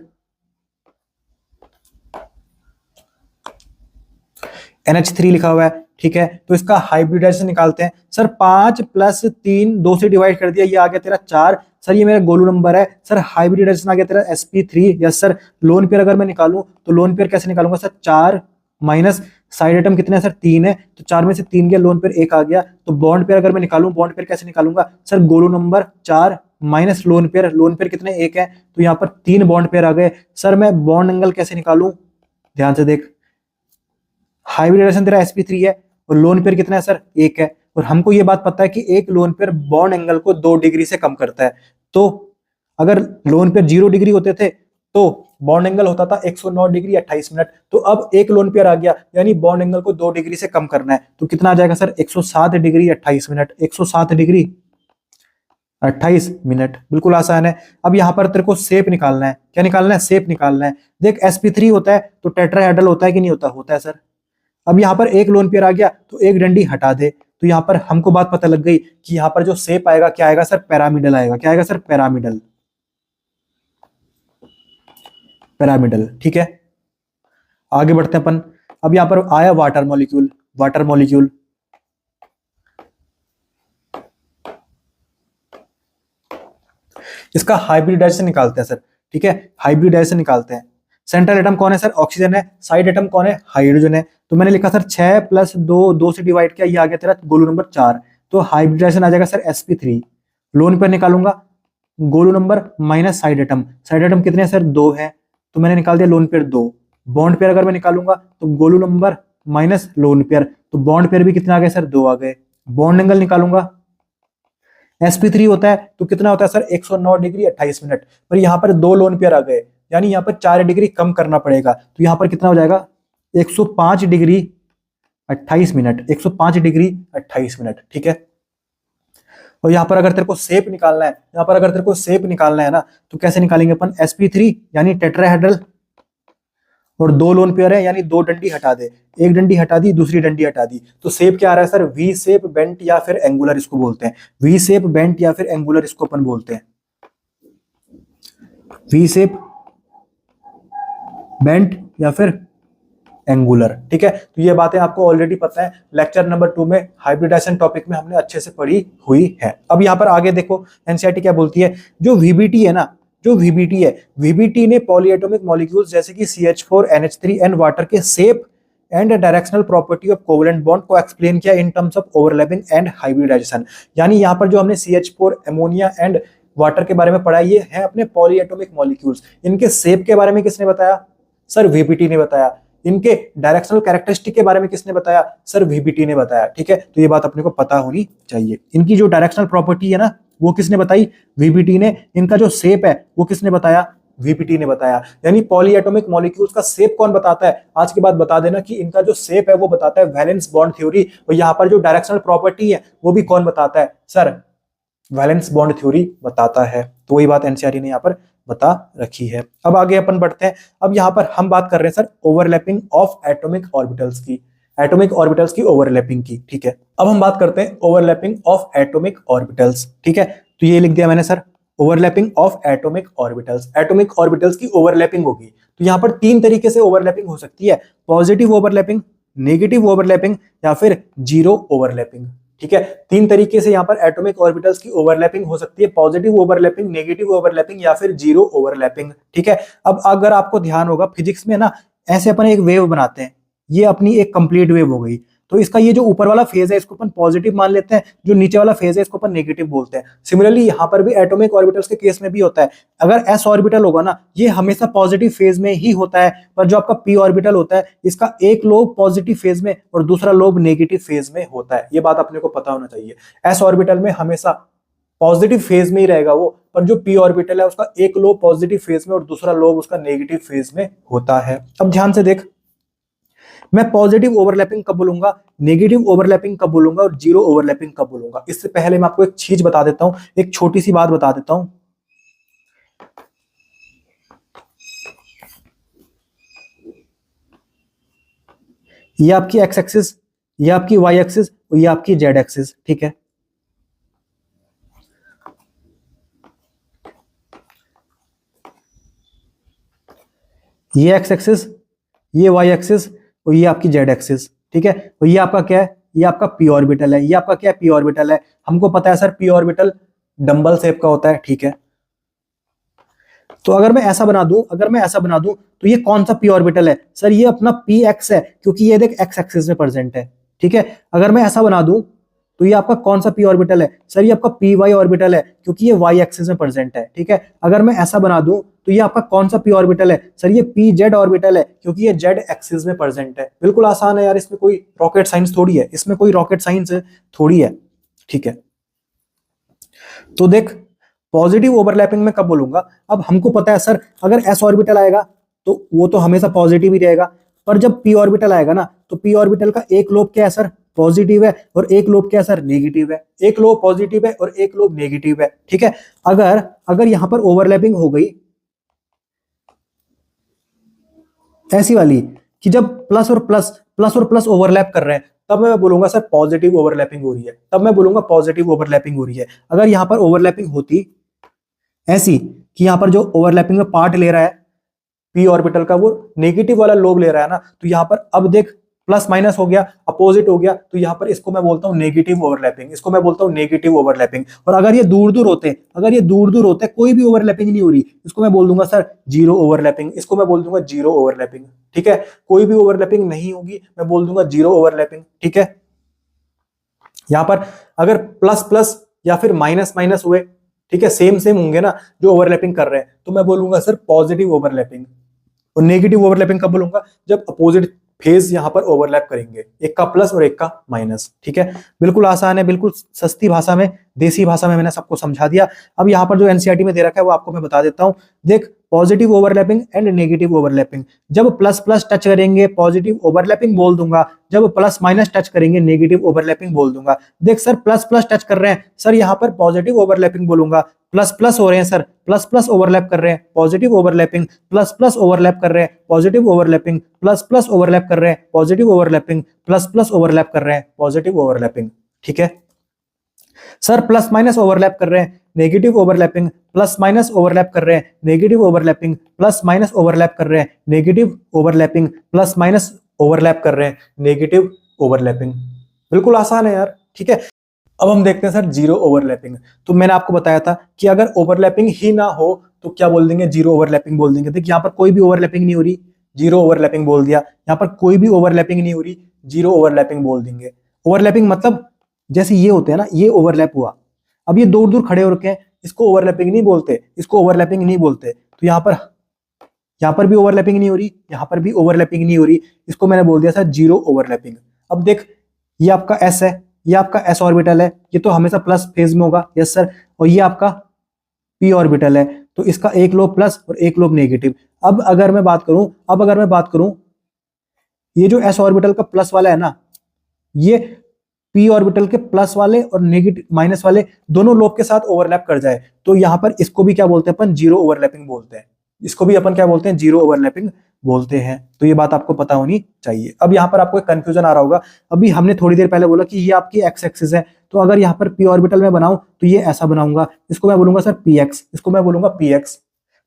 NH3 लिखा हुआ है, ठीक है, तो इसका हाइब्रिडाइजेशन निकालते हैं। सर 5 + 3 2 से डिवाइड कर दिया, ये आ गया तेरा 4। सर ये मेरा गोलू नंबर है। सर हाइब्रिडाइजेशन आ गया तेरा sp3, yes sir. Lone pair अगर मैं निकालूं तो लोन पेयर कैसे निकालूंगा सर, 4 माइनस साइड एटम कितने है सर, 3 है, तो 4 में से 3 गया, लोन पेयर 1 आ गया। तो बॉन्ड पेयर अगर मैं निकालूं, बॉन्ड पेयर कैसे निकालूंगा sir, Golu number 4 minus lone pair कितने 1 है, तो यहाँ पर 3 बॉन्ड पेयर आ गए। सर मैं बॉन्ड एंगल कैसे निकालूं, ध्यान से देख, हाइब्रिडाइजेशन तेरा sp3 है और लोन पेयर कितना है सर, 1 है, और हमको ये बात पता है कि एक लोन पेयर बॉन्ड एंगल को 2 डिग्री से कम करता है। तो अगर लोन पेयर 0 डिग्री होते थे तो बॉन्ड एंगल होता था 109 डिग्री 28 मिनट। तो अब एक लोन पेयर आ गया, यानी बॉन्ड एंगल को 2 डिग्री से कम करना है, तो कितना आ जाएगा sir, 107 degree 28 minute. 107 degree 28 minute, बिल्कुल आसान है। अब यहाँ पर तेरे को शेप निकालना है। क्या निकालना है? शेप निकालना है। देख sp3 होता है तो टेट्राहेड्रल होता है कि नहीं होता? होता है सर। अब यहाँ पर एक लोन पेयर आ गया तो एक डंडी हटा दे, तो यहाँ पर हमको बात पता लग गई कि यहाँ पर जो शेप आएगा क्या आएगा सर? पैरामिडल आएगा। क्या आएगा सर? पैरामिडल। पैरामिडल, ठीक है। आगे बढ़ते हैं अपन। अब यहाँ पर आया वाटर मॉलिक्यूल। वाटर मॉलिक्यूल इसका हाइब्रिडाइजेशन निकालते हैं सर, ठीक है। हाइब्रिडाइजेशन निकालते हैं। सेंट्रल एटम कौन है सर? ऑक्सीजन है। साइड एटम कौन है? हाइड्रोजन है। तो मैंने लिखा सर 6 + 2, 2 से डिवाइड किया, ये आ गया तेरा गोलू नंबर 4। तो हाइब्रिडाइजेशन आ जाएगा सर sp3। लोन पर निकालूंगा Golu number minus side atom. Side atom कितने हैं सर? 2 है, तो मैंने निकाल दिया लोन पेयर 2। बॉन्ड पेयर अगर मैं निकालूंगा तो Golu number minus lone pair, तो बॉन्ड पेयर भी कितने आ गए सर? 2 आ गए। बॉन्ड एंगल निकालूंगा, sp3 होता है तो कितना होता है सर? 109 degree 28 minute. पर यहाँ पर 2 लोन पेयर आ गए, यानी यहाँ पर 4 डिग्री कम करना पड़ेगा, तो यहाँ पर कितना हो जाएगा? 105 डिग्री 28 मिनट। 105 डिग्री 28 मिनट, ठीक है। और यहाँ पर अगर तेरे को शेप निकालना है, यहाँ पर अगर तेरे को शेप निकालना है ना, तो कैसे निकालेंगे अपन? sp3 यानी टेट्राहेड्रल, और 2 लोन पेयर है यानी 2 डंडी हटा दे। एक डंडी हटा दी, दूसरी डंडी हटा दी, तो शेप क्या आ रहा है सर? वी शेप, बेंट या फिर एंगुलर इसको बोलते हैं। वी शेप, बेंट या फिर एंगुलर इसको अपन बोलते हैं। वी शेप, बेंट या फिर एंगुलर, ठीक है। तो ये बातें आपको ऑलरेडी पता है, लेक्चर नंबर 2 में हाइब्रिडाइजेशन टॉपिक में हमने अच्छे से पढ़ी हुई है। अब यहाँ पर आगे देखो एनसीईआरटी क्या बोलती है। जो वीबीटी है ना, जो वीबीटी है, वीबीटी ने पॉलीएटॉमिक मॉलिक्यूल्स जैसे कि CH4, NH3 एंड वाटर के shape and directional property of covalent bond को एक्सप्लेन किया in terms of overlapping and hybridization. यानी यहाँ पर जो हमने CH4, अमोनिया एंड वाटर के बारे में पढ़ा, ये है अपने पॉलीएटॉमिक मॉलिक्यूल्स। इनके शेप के बारे में किसने बताया? सर वीबीटी ने बताया। इनके डायरेक्शनल कैरेक्टरिस्टिक के बारे में किसने बताया? सर वीबीटी ने बताया, ठीक है। तो ये बात अपने को पता होनी चाहिए। इनकी जो डायरेक्शनल प्रॉपर्टी है ना, वो किसने बताई? वीबीटी ने। इनका जो शेप है वो किसने बताया? वीबीटी ने बताया। यानी पॉलीएटॉमिक मॉलिक्यूल्स का शेप कौन बताता है? आज के बाद बता देना कि इनका जो शेप है वो बताता है वैलेंस बॉन्ड थ्योरी, और यहाँ पर जो डायरेक्शनल प्रॉपर्टी है वो भी कौन बताता है? सर वैलेंस बॉन्ड थ्योरी बताता है। तो वही बात एनसीईआरटी ने यहाँ पर बता रखी है। अब आगे अपन बढ़ते हैं। अब यहाँ पर हम बात कर रहे हैं sir overlapping of atomic orbitals की, एटॉमिक ऑर्बिटल्स की ओवरलैपिंग की, ठीक है। अब हम बात करते हैं ओवरलैपिंग ऑफ एटॉमिक ऑर्बिटल्स, ठीक है। तो ये लिख दिया मैंने sir, overlapping of atomic orbitals. Atomic orbitals की ओवरलैपिंग होगी। तो यहाँ पर 3 तरीके से ओवरलैपिंग हो सकती है, पॉजिटिव ओवरलैपिंग, नेगेटिव ओवरलैपिंग या फिर जीरो ओवरलैपिंग, ठीक है। 3 तरीके से यहाँ पर एटॉमिक ऑर्बिटल्स की ओवरलैपिंग हो सकती है, पॉजिटिव ओवरलैपिंग, नेगेटिव ओवरलैपिंग या फिर जीरो ओवरलैपिंग, ठीक है। अब अगर आपको ध्यान होगा फिजिक्स में ना, ऐसे अपन एक वेव बनाते हैं, ये अपनी एक कंप्लीट वेव हो गई, तो इसका ये जो ऊपर वाला फेज है इसको अपन पॉजिटिव मान लेते हैं, जो नीचे वाला फेज है इसको अपन नेगेटिव बोलते हैं। सिमिलरली यहाँ पर भी एटॉमिक ऑर्बिटल्स के केस में भी होता है। अगर s ऑर्बिटल होगा ना, ये हमेशा पॉजिटिव फेज में ही होता है, पर जो आपका p ऑर्बिटल होता है इसका एक लोब पॉजिटिव फेज में और दूसरा लोब नेगेटिव फेज में होता है। ये बात अपने को पता होना चाहिए। s ऑर्बिटल में हमेशा पॉजिटिव फेज में ही रहेगा वो, पर जो p ऑर्बिटल है उसका एक लोब पॉजिटिव फेज में और दूसरा लोब उसका नेगेटिव फेज में होता है। अब ध्यान से देख, मैं पॉजिटिव ओवरलैपिंग कब बोलूंगा, नेगेटिव ओवरलैपिंग कब बोलूंगा और जीरो ओवरलैपिंग कब बोलूंगा। इससे पहले मैं आपको एक चीज बता देता हूं, एक छोटी सी बात बता देता हूं। ये आपकी एक्स एक्सिस, ये आपकी वाई एक्सिस और ये आपकी जेड एक्सिस, ठीक है। ये एक्स एक्सिस, ये वाई एक्सिस और ये आपकी जेड एक्सिस, ठीक है। और ये आपका क्या है, ये आपका पी ऑर्बिटल है। ये आपका क्या है, पी ऑर्बिटल है। हमको पता है sir P orbital dumbbell shape का होता है, ठीक है। तो अगर मैं ऐसा बना दूं, अगर मैं ऐसा बना दूं तो ये कौन सा पी ऑर्बिटल है सर? ये अपना पी एक्स है, क्योंकि ये देख एक्स एक्सिस में प्रेजेंट है, ठीक है। अगर मैं ऐसा बना दूं तो ये आपका कौन सा पी ऑर्बिटल है सर? ये आपका पी वाई ऑर्बिटल है, क्योंकि ये वाई एक्सिस में प्रेजेंट है, ठीक है। अगर मैं ऐसा बना दूं तो ये आपका कौन सा पी ऑर्बिटल है सर? ये पी जेड ऑर्बिटल है, क्योंकि ये जेड एक्सिस में प्रेजेंट है। बिल्कुल आसान है यार, इसमें कोई रॉकेट साइंस थोड़ी है, इसमें कोई रॉकेट साइंस थोड़ी है, ठीक है। तो देख, पॉजिटिव ओवरलैपिंग में कब बोलूंगा, अब हमको पता है सर अगर एस ऑर्बिटल आएगा तो वो तो हमेशा पॉजिटिव ही रहेगा, पर जब पी ऑर्बिटल आएगा ना तो पी ऑर्बिटल का एक लोब क्या है सर? पॉजिटिव है और एक लोब क्या सर नेगेटिव है, एक लोब पॉजिटिव है और एक लोब नेगेटिव है। ठीक है, अगर अगर यहां पर ओवरलैपिंग हो गई ऐसी वाली कि जब प्लस और प्लस ओवरलैप कर रहे हैं, तब मैं बोलूंगा सर पॉजिटिव ओवरलैपिंग हो रही है, तब मैं बोलूंगा पॉजिटिव ओवरलैपिंग हो रही है। अगर यहां पर ओवरलैपिंग होती ऐसी कि यहां पर जो ओवरलैपिंग में पार्ट ले रहा है पी ऑर्बिटल का वो नेगेटिव वाला लोब ले रहा है ना, तो यहां पर अब देख प्लस माइनस हो गया, अपोजिट हो गया, तो यहां पर इसको मैं बोलता हूं नेगेटिव ओवरलैपिंग, इसको मैं बोलता हूं नेगेटिव ओवरलैपिंग। और अगर ये दूर दूर होते, अगर ये दूर दूर होते कोई भी ओवरलैपिंग नहीं हो रही, इसको मैं बोल दूंगा सर जीरो ओवरलैपिंग, इसको मैं बोल दूंगा जीरो ओवरलैपिंग। ठीक है, कोई भी ओवरलैपिंग नहीं होगी, मैं बोल दूंगा जीरो ओवरलैपिंग। ठीक है, यहां पर अगर प्लस प्लस या फिर माइनस माइनस हुए, ठीक है, सेम सेम होंगे ना जो ओवरलैपिंग कर रहे हैं, तो मैं बोलूंगा सर पॉजिटिव ओवरलैपिंग। और नेगेटिव ओवरलैपिंग कब बोलूंगा, जब अपोजिट फेज यहां पर ओवरलैप करेंगे, एक का प्लस और एक का माइनस। ठीक है, बिल्कुल आसान है, बिल्कुल सस्ती भाषा में, देसी भाषा में मैंने सबको समझा दिया। अब यहां पर जो एनसीईआरटी में दे रखा है वो आपको मैं बता देता हूं। देख, positive overlapping and negative overlapping, जब प्लस प्लस टच करेंगे पॉजिटिव ओवरलैपिंग बोल दूंगा, जब प्लस माइनस टच करेंगे नेगेटिव ओवरलैपिंग बोल दूंगा। देख सर प्लस प्लस टच कर रहे हैं सर, यहां पर पॉजिटिव ओवरलैपिंग बोलूंगा, प्लस प्लस हो रहे हैं सर, प्लस प्लस ओवरलैप कर रहे हैं positive overlapping, plus plus overlap कर रहे हैं positive overlapping, plus plus overlap कर रहे हैं positive overlapping, plus plus overlap कर रहे हैं पॉजिटिव ओवरलैपिंग। ठीक है सर, प्लस माइनस ओवरलैप कर रहे हैं negative overlapping, plus minus overlap कर रहे हैं negative overlapping, plus minus overlap कर रहे हैं negative overlapping, plus minus overlap कर रहे हैं नेगेटिव ओवरलैपिंग। बिल्कुल आसान है यार। ठीक है, अब हम देखते हैं सर जीरो ओवरलैपिंग। तो मैंने आपको बताया था कि अगर ओवरलैपिंग ही ना हो तो क्या बोल देंगे, जीरो ओवरलैपिंग बोल देंगे। देखिए यहाँ पर कोई भी ओवरलैपिंग नहीं हो रही, जीरो ओवरलैपिंग बोल दिया। यहाँ पर कोई भी ओवरलैपिंग नहीं हो रही, जीरो ओवरलैपिंग बोल देंगे। ओवरलैपिंग मतलब जैसे ये होते हैं ना, ये ओवरलैप हुआ, अब ये दूर दूर खड़े हो रखे हैं, इसको ओवरलैपिंग नहीं बोलते, इसको ओवरलैपिंग नहीं बोलते। तो यहाँ पर भी ओवरलैपिंग नहीं हो रही, यहाँ पर भी ओवरलैपिंग नहीं हो रही, इसको मैंने बोल दिया सर जीरो ओवरलैपिंग। अब देख, ये आपका एस है, ये आपका एस ऑर्बिटल है, ये तो हमेशा प्लस फेज में होगा, यस सर, और ये आपका पी ऑर्बिटल है, तो इसका एक लोब प्लस और एक लोब नेगेटिव। अब अगर मैं बात करूं, ये जो एस ऑर्बिटल का प्लस वाला है ना, ये पी ऑर्बिटल के प्लस वाले और नेगेटिव माइनस वाले दोनों लोब के साथ ओवरलैप कर जाए, तो यहां पर इसको भी क्या बोलते हैं अपन, जीरो ओवरलैपिंग बोलते हैं। इसको भी अपन क्या बोलते हैं, जीरो ओवरलैपिंग बोलते हैं। तो ये बात आपको पता होनी चाहिए। अब यहाँ पर आपको एक कंफ्यूजन आ रहा होगा, अभी हमने थोड़ी देर पहले बोला कि ये आपकी एक्स एक्सिस है, तो अगर यहाँ पर पी ऑर्बिटल में बनाऊं तो ये ऐसा बनाऊंगा, इसको मैं बोलूंगा सर पी एक्स, इसको मैं बोलूंगा पी एक्स।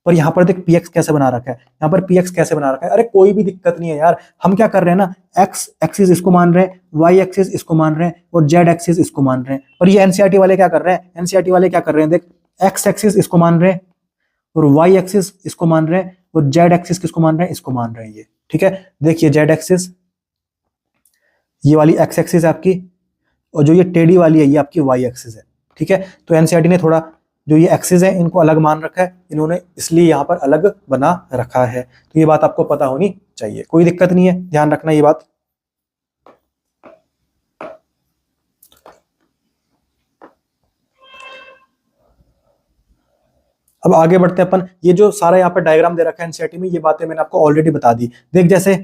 पर यहाँ पर देख पी एक्स कैसे बना रखा है, यहाँ पर पी एक्स कैसे बना रखा है, अरे कोई भी दिक्कत नहीं है यार, हम क्या कर रहे हैं ना, एक्स एक्सिस इसको मान रहे हैं, वाई एक्सिस इसको मान रहे हैं और जेड एक्सिस इसको मान रहे हैं। पर ये एनसीईआरटी वाले क्या कर रहे हैं, एनसीईआरटी वाले क्या कर रहे हैं, देख एक्स एक्सिस इसको मान रहे हैं और वाई एक्सिस इसको मान रहे हैं और जेड एक्सिस किसको मान रहे हैं, इसको मान रहे हैं ये। ठीक है, देखिए जेड एक्सिस, ये वाली एक्स एक्सिस है आपकी, और जो ये टेढ़ी वाली है ये आपकी वाई एक्सिस है। ठीक है, तो एनसीईआरटी ने थोड़ा जो ये एक्सिस है इनको अलग मान रखा है इन्होंने, इसलिए यहाँ पर अलग बना रखा है। तो ये बात आपको पता होनी चाहिए, कोई दिक्कत नहीं है, ध्यान रखना ये बात। अब आगे बढ़ते हैं अपन, ये जो सारा यहाँ पर डायग्राम दे रखा है एनसीईआरटी में, ये बातें मैंने आपको ऑलरेडी बता दी। देख जैसे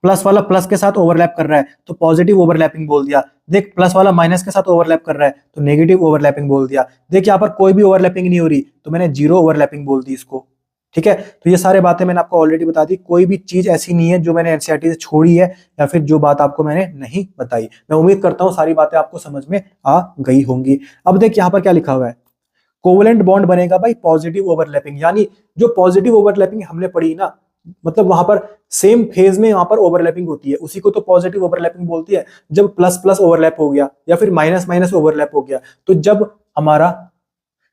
प्लस वाला प्लस के साथ ओवरलैप कर रहा है तो पॉजिटिव ओवरलैपिंग बोल दिया, देख प्लस वाला माइनस के साथ ओवरलैप कर रहा है तो नेगेटिव ओवरलैपिंग बोल दिया, देख यहाँ पर कोई भी ओवरलैपिंग नहीं हो रही तो मैंने जीरो ओवरलैपिंग बोल दी इसको। ठीक है, तो ये सारे बातें मैंने आपको ऑलरेडी बता दी, कोई भी चीज ऐसी नहीं है जो मैंने एनसीईआरटी से छोड़ी है या फिर जो बात आपको मैंने नहीं बताई। मैं उम्मीद करता हूँ सारी बातें आपको समझ में आ गई होंगी। अब देख यहाँ पर क्या लिखा हुआ है, कोवेलेंट बॉन्ड बनेगा भाई पॉजिटिव ओवरलैपिंग, यानी जो पॉजिटिव ओवरलैपिंग हमने पढ़ी ना, मतलब वहां पर सेम फेज में वहां पर ओवरलैपिंग होती है, उसी को तो पॉजिटिव ओवरलैपिंग बोलती है। जब प्लस प्लस ओवरलैप हो गया या फिर माइनस माइनस ओवरलैप हो गया, तो जब हमारा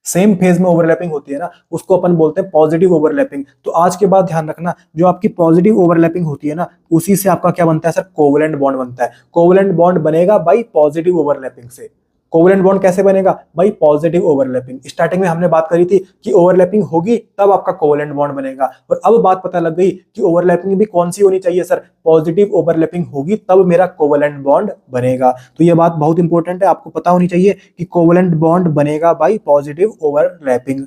सेम फेज में ओवरलैपिंग होती है ना, उसको अपन बोलते हैं पॉजिटिव ओवरलैपिंग। तो आज के बाद ध्यान रखना, जो आपकी पॉजिटिव ओवरलैपिंग होती है ना, उसी से आपका क्या बनता है सर, कोवेलेंट बॉन्ड बनता है। कोवेलेंट बॉन्ड बनेगा बाई पॉजिटिव ओवरलैपिंग से। कोवेलेंट बॉन्ड कैसे बनेगा भाई, पॉजिटिव ओवरलैपिंग। स्टार्टिंग में हमने बात करी थी कि ओवरलैपिंग होगी तब आपका कोवेलेंट बॉन्ड बनेगा, और अब बात पता लग गई कि ओवरलैपिंग भी कौन सी होनी चाहिए सर, पॉजिटिव ओवरलैपिंग होगी तब मेरा कोवेलेंट बॉन्ड बनेगा। तो ये बात बहुत इंपॉर्टेंट है, आपको पता होनी चाहिए कि कोवेलेंट बॉन्ड बनेगा बाई पॉजिटिव ओवरलैपिंग।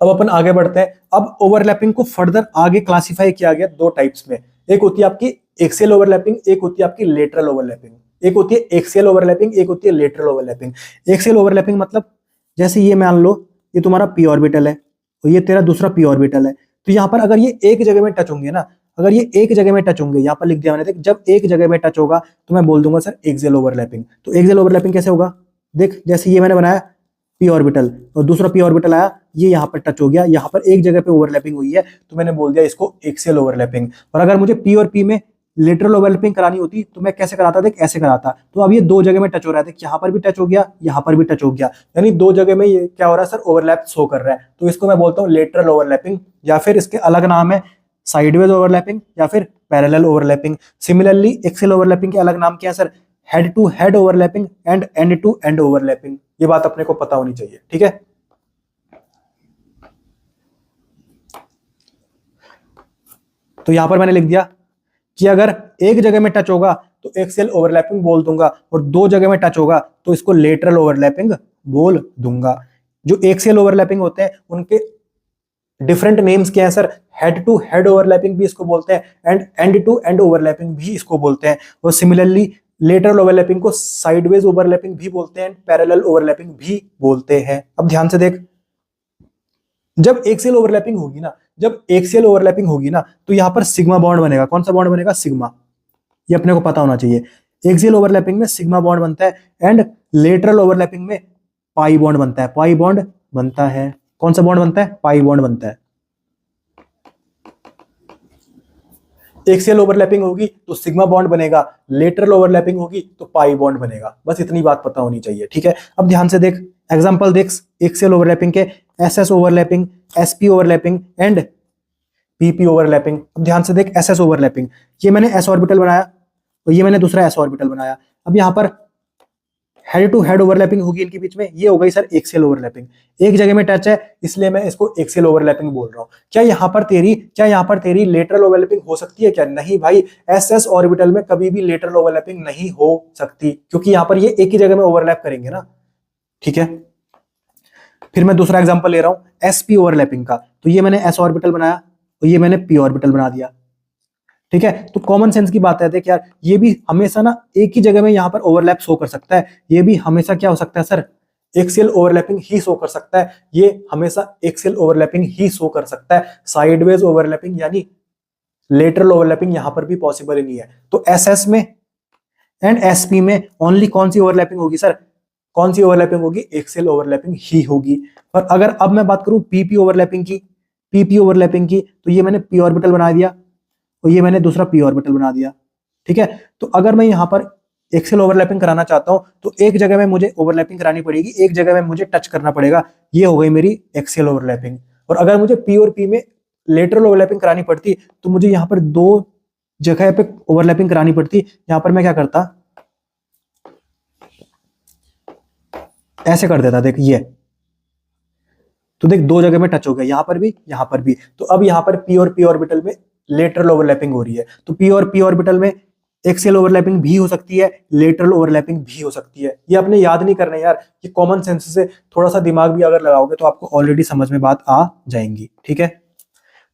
अब अपन आगे बढ़ते हैं। अब ओवरलैपिंग को फर्दर आगे क्लासिफाई किया गया दो टाइप्स में, एक होती है आपकी एक्सियल ओवरलैपिंग, एक होती है आपकी लेटरल ओवरलैपिंग। एक होती है एक्सियल ओवरलैपिंग, एक होती है लेटरल ओवरलैपिंग। एक्सियल ओवरलैपिंग मतलब जैसे ये मान लो ये तुम्हारा पी ऑर्बिटल है और ये तेरा दूसरा पी ऑर्बिटल है, तो यहाँ पर अगर ये एक जगह में टच होंगे ना, अगर ये एक जगह में टच होंगे, यहाँ पर लिख दिया मैंने, देख जब एक जगह में टच होगा तो मैं बोल दूंगा सर एक्सियल ओवरलैपिंग। तो एक्सियल ओवरलैपिंग कैसे होगा, देख जैसे ये मैंने बनाया पी ऑर्बिटल और दूसरा पी ऑर्बिटल आया, ये यहाँ पर टच हो गया, यहाँ पर एक जगह पे ओवरलैपिंग हुई है, तो मैंने बोल दिया इसको एक्सियल ओवरलैपिंग। और अगर मुझे पी और पी में लेटरल ओवरलैपिंग करानी होती तो मैं कैसे कराता, देख ऐसे कराता। तो अब ये दो जगह में टच हो रहा है, देख यहाँ पर भी टच हो गया, यहाँ पर भी टच हो गया, यानी दो जगह में ये क्या हो रहा है सर, ओवरलैप शो कर रहा है। तो इसको मैं बोलता हूँ लेटरल ओवरलैपिंग, या फिर इसके अलग नाम है साइडवेज ओवरलैपिंग या फिर parallel overlapping. Similarly axial overlapping के अलग नाम क्या है sir, head to head overlapping and end to end overlapping. ये बात अपने को पता होनी चाहिए, ठीक है। तो यहां पर मैंने लिख दिया कि अगर एक जगह में टच होगा तो एक्सियल ओवरलैपिंग बोल दूंगा, और दो जगह में टच होगा तो इसको लेटरल ओवरलैपिंग बोल दूंगा। जो एक्सियल ओवरलैपिंग होते हैं उनके डिफरेंट नेम्स क्या है sir, head to head overlapping भी इसको बोलते हैं and end to end overlapping भी इसको बोलते हैं। और सिमिलरली लेटरल ओवरलैपिंग को साइडवेज ओवरलैपिंग भी बोलते हैं, पैरेलल ओवरलैपिंग भी बोलते हैं। अब ध्यान से देख, जब एक्सियल ओवरलैपिंग होगी ना, जब एक्सियल ओवरलैपिंग होगी ना, तो यहां पर सिग्मा बॉन्ड बनेगा। कौन सा बॉन्ड बनेगा, सिग्मा। ये अपने को पता होना चाहिए। एक्सियल ओवरलैपिंग में सिग्मा बॉन्ड बनता है एंड लेटरल ओवरलैपिंग में पाई बॉन्ड बनता है। पाई बॉन्ड बनता है, कौन सा बॉन्ड बनता है, पाई बॉन्ड बनता है। एक्सियल ओवरलैपिंग होगी तो सिग्मा बॉन्ड बनेगा, लेटरल ओवरलैपिंग होगी तो पाई बॉन्ड बनेगा। बस इतनी बात पता होनी चाहिए, ठीक है। अब ध्यान से देख, एग्जांपल देख एक्सियल ओवरलैपिंग के, SS overlapping, SP overlapping and PP overlapping. अब ध्यान से देख, एसएस ओवरलैपिंग, ये मैंने एस ऑर्बिटल बनाया और ये मैंने दूसरा एस ऑर्बिटल बनाया। अब यहां पर हेड टू हेड ओवरलैपिंग होगी इनके बीच में, ये हो गई सर एक्सियल ओवरलैपिंग। एक जगह में टच है इसलिए मैं इसको एक्सियल ओवरलैपिंग बोल रहा हूं। क्या यहां पर तेरी लेटरल ओवरलैपिंग हो सकती है क्या, नहीं भाई, एसएस ऑर्बिटल में कभी भी लेटरल ओवरलैपिंग नहीं हो सकती, क्योंकि यहां पर ये एक ही जगह में ओवरलैप करेंगे ना, ठीक है। फिर मैं दूसरा एग्जांपल ले रहा हूं एसपी ओवरलैपिंग का। तो ये मैंने एस ऑर्बिटल बनाया और ये मैंने पी ऑर्बिटल बना दिया, ठीक है। तो कॉमन सेंस की बात है, देख यार, ये भी हमेशा ना एक ही जगह में यहां पर ओवरलैप शो कर सकता है, ये भी हमेशा क्या हो सकता है सर, एक्सियल ओवरलैपिंग ही शो कर सकता है, ये हमेशा एक्सियल ओवरलैपिंग ही शो कर सकता है। साइडवेज ओवरलैपिंग यानी लेटरल ओवरलैपिंग यहां पर भी पॉसिबल ही नहीं है। तो एसएस में एंड एसपी में ओनली कौन सी ओवरलैपिंग होगी सर, कौन सी ओवरलैपिंग होगी, एक्सियल ओवरलैपिंग ही होगी। और अगर अब मैं बात करूं पीपी ओवरलैपिंग की, पीपी ओवरलैपिंग की, तो ये मैंने पी ऑर्बिटल बना दिया और ये मैंने दूसरा पी ऑर्बिटल बना दिया, ठीक है। तो अगर मैं यहां पर एक्सियल ओवरलैपिंग कराना चाहता हूं तो एक जगह में मुझे ओवरलैपिंग करानी पड़ेगी, एक जगह में मुझे टच करना पड़ेगा, ये हो गई मेरी एक्सियल ओवरलैपिंग। और अगर मुझे पी और पी में लेटरल ओवरलैपिंग करानी पड़ती तो मुझे यहां पर दो जगह पे ओवरलैपिंग करानी पड़ती। यहां पर मैं क्या करता, ऐसे कर देता, देख ये, तो देख दो जगह में टच हो गया, यहां पर भी यहां पर भी। तो अब यहां पर पी और पी ऑर्बिटल में लेटरल ओवरलैपिंग हो रही है, तो पी और पी ऑर्बिटल में एक्सियल ओवरलैपिंग भी हो सकती है, लेटरल ओवरलैपिंग भी हो सकती है। ये आपने याद नहीं करना है यार, ये कॉमन सेंस से थोड़ा सा दिमाग भी अगर लगाओगे तो आपको ऑलरेडी समझ में बात आ जाएंगी, ठीक है।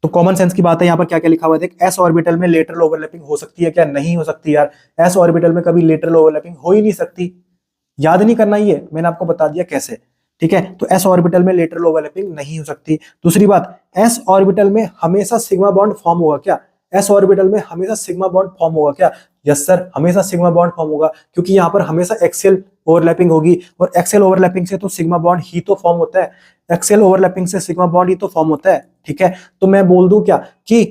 तो कॉमन सेंस की बात है, यहाँ पर क्या क्या लिखा हुआ है, देख एस ऑर्बिटल में लेटरल ओवरलैपिंग हो सकती है क्या, नहीं हो सकती यार, एस ऑर्बिटल में कभी लेटरल ओवरलैपिंग हो ही नहीं सकती। याद नहीं करना, ये मैंने आपको बता दिया कैसे, ठीक है। तो एस ऑर्बिटल में लेटरल ओवरलैपिंग नहीं हो सकती। दूसरी बात, एस ऑर्बिटल में हमेशा सिग्मा बॉन्ड फॉर्म होगा क्या, एस ऑर्बिटल में हमेशा सिग्मा बॉन्ड फॉर्म होगा क्या, यस सर, हमेशा सिग्मा बॉन्ड फॉर्म होगा, क्योंकि यहाँ पर हमेशा एक्सियल ओवरलैपिंग होगी और एक्सियल ओवरलैपिंग से तो सिग्मा बॉन्ड ही तो फॉर्म होता है, एक्सियल ओवरलैपिंग से सिग्मा बॉन्ड ही तो फॉर्म होता है, ठीक है। तो मैं बोल दूं क्या कि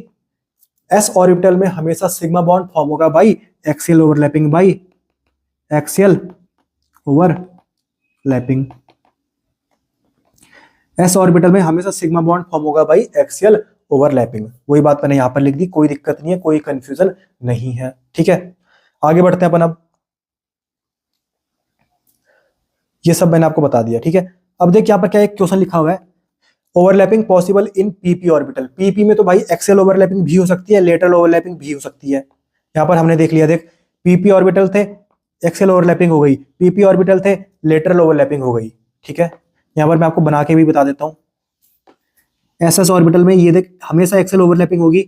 एस ऑर्बिटल में हमेशा सिग्मा बॉन्ड फॉर्म होगा भाई, एक्सियल ओवरलैपिंग भाई, एक्सियल ओवरलैपिंग, एस ऑर्बिटल में हमेशा सिग्मा बॉन्ड फॉर्म होगा भाई, एक्सियल ओवरलैपिंग। वही बात मैंने यहां पर लिख दी, कोई दिक्कत नहीं है, कोई कंफ्यूजन नहीं है, ठीक है। आगे बढ़ते हैं अपन। अब ये सब मैंने आपको बता दिया, ठीक है। अब देख यहाँ पर क्या एक क्वेश्चन लिखा हुआ है, overlapping possible in PP orbital. PP में तो भाई एक्सियल ओवरलैपिंग भी हो सकती है, लेटरल ओवरलैपिंग भी हो सकती है। यहाँ पर हमने देख लिया, देख पीपी ऑर्बिटल थे, एक्सियल ओवरलैपिंग हो गई, पीपी ऑर्बिटल थे, लेटरल ओवरलैपिंग हो गई, ठीक है। यहाँ पर मैं आपको बना के भी बता देता हूं, एसएस ऑर्बिटल में ये देख हमेशा एक्सियल ओवरलैपिंग होगी,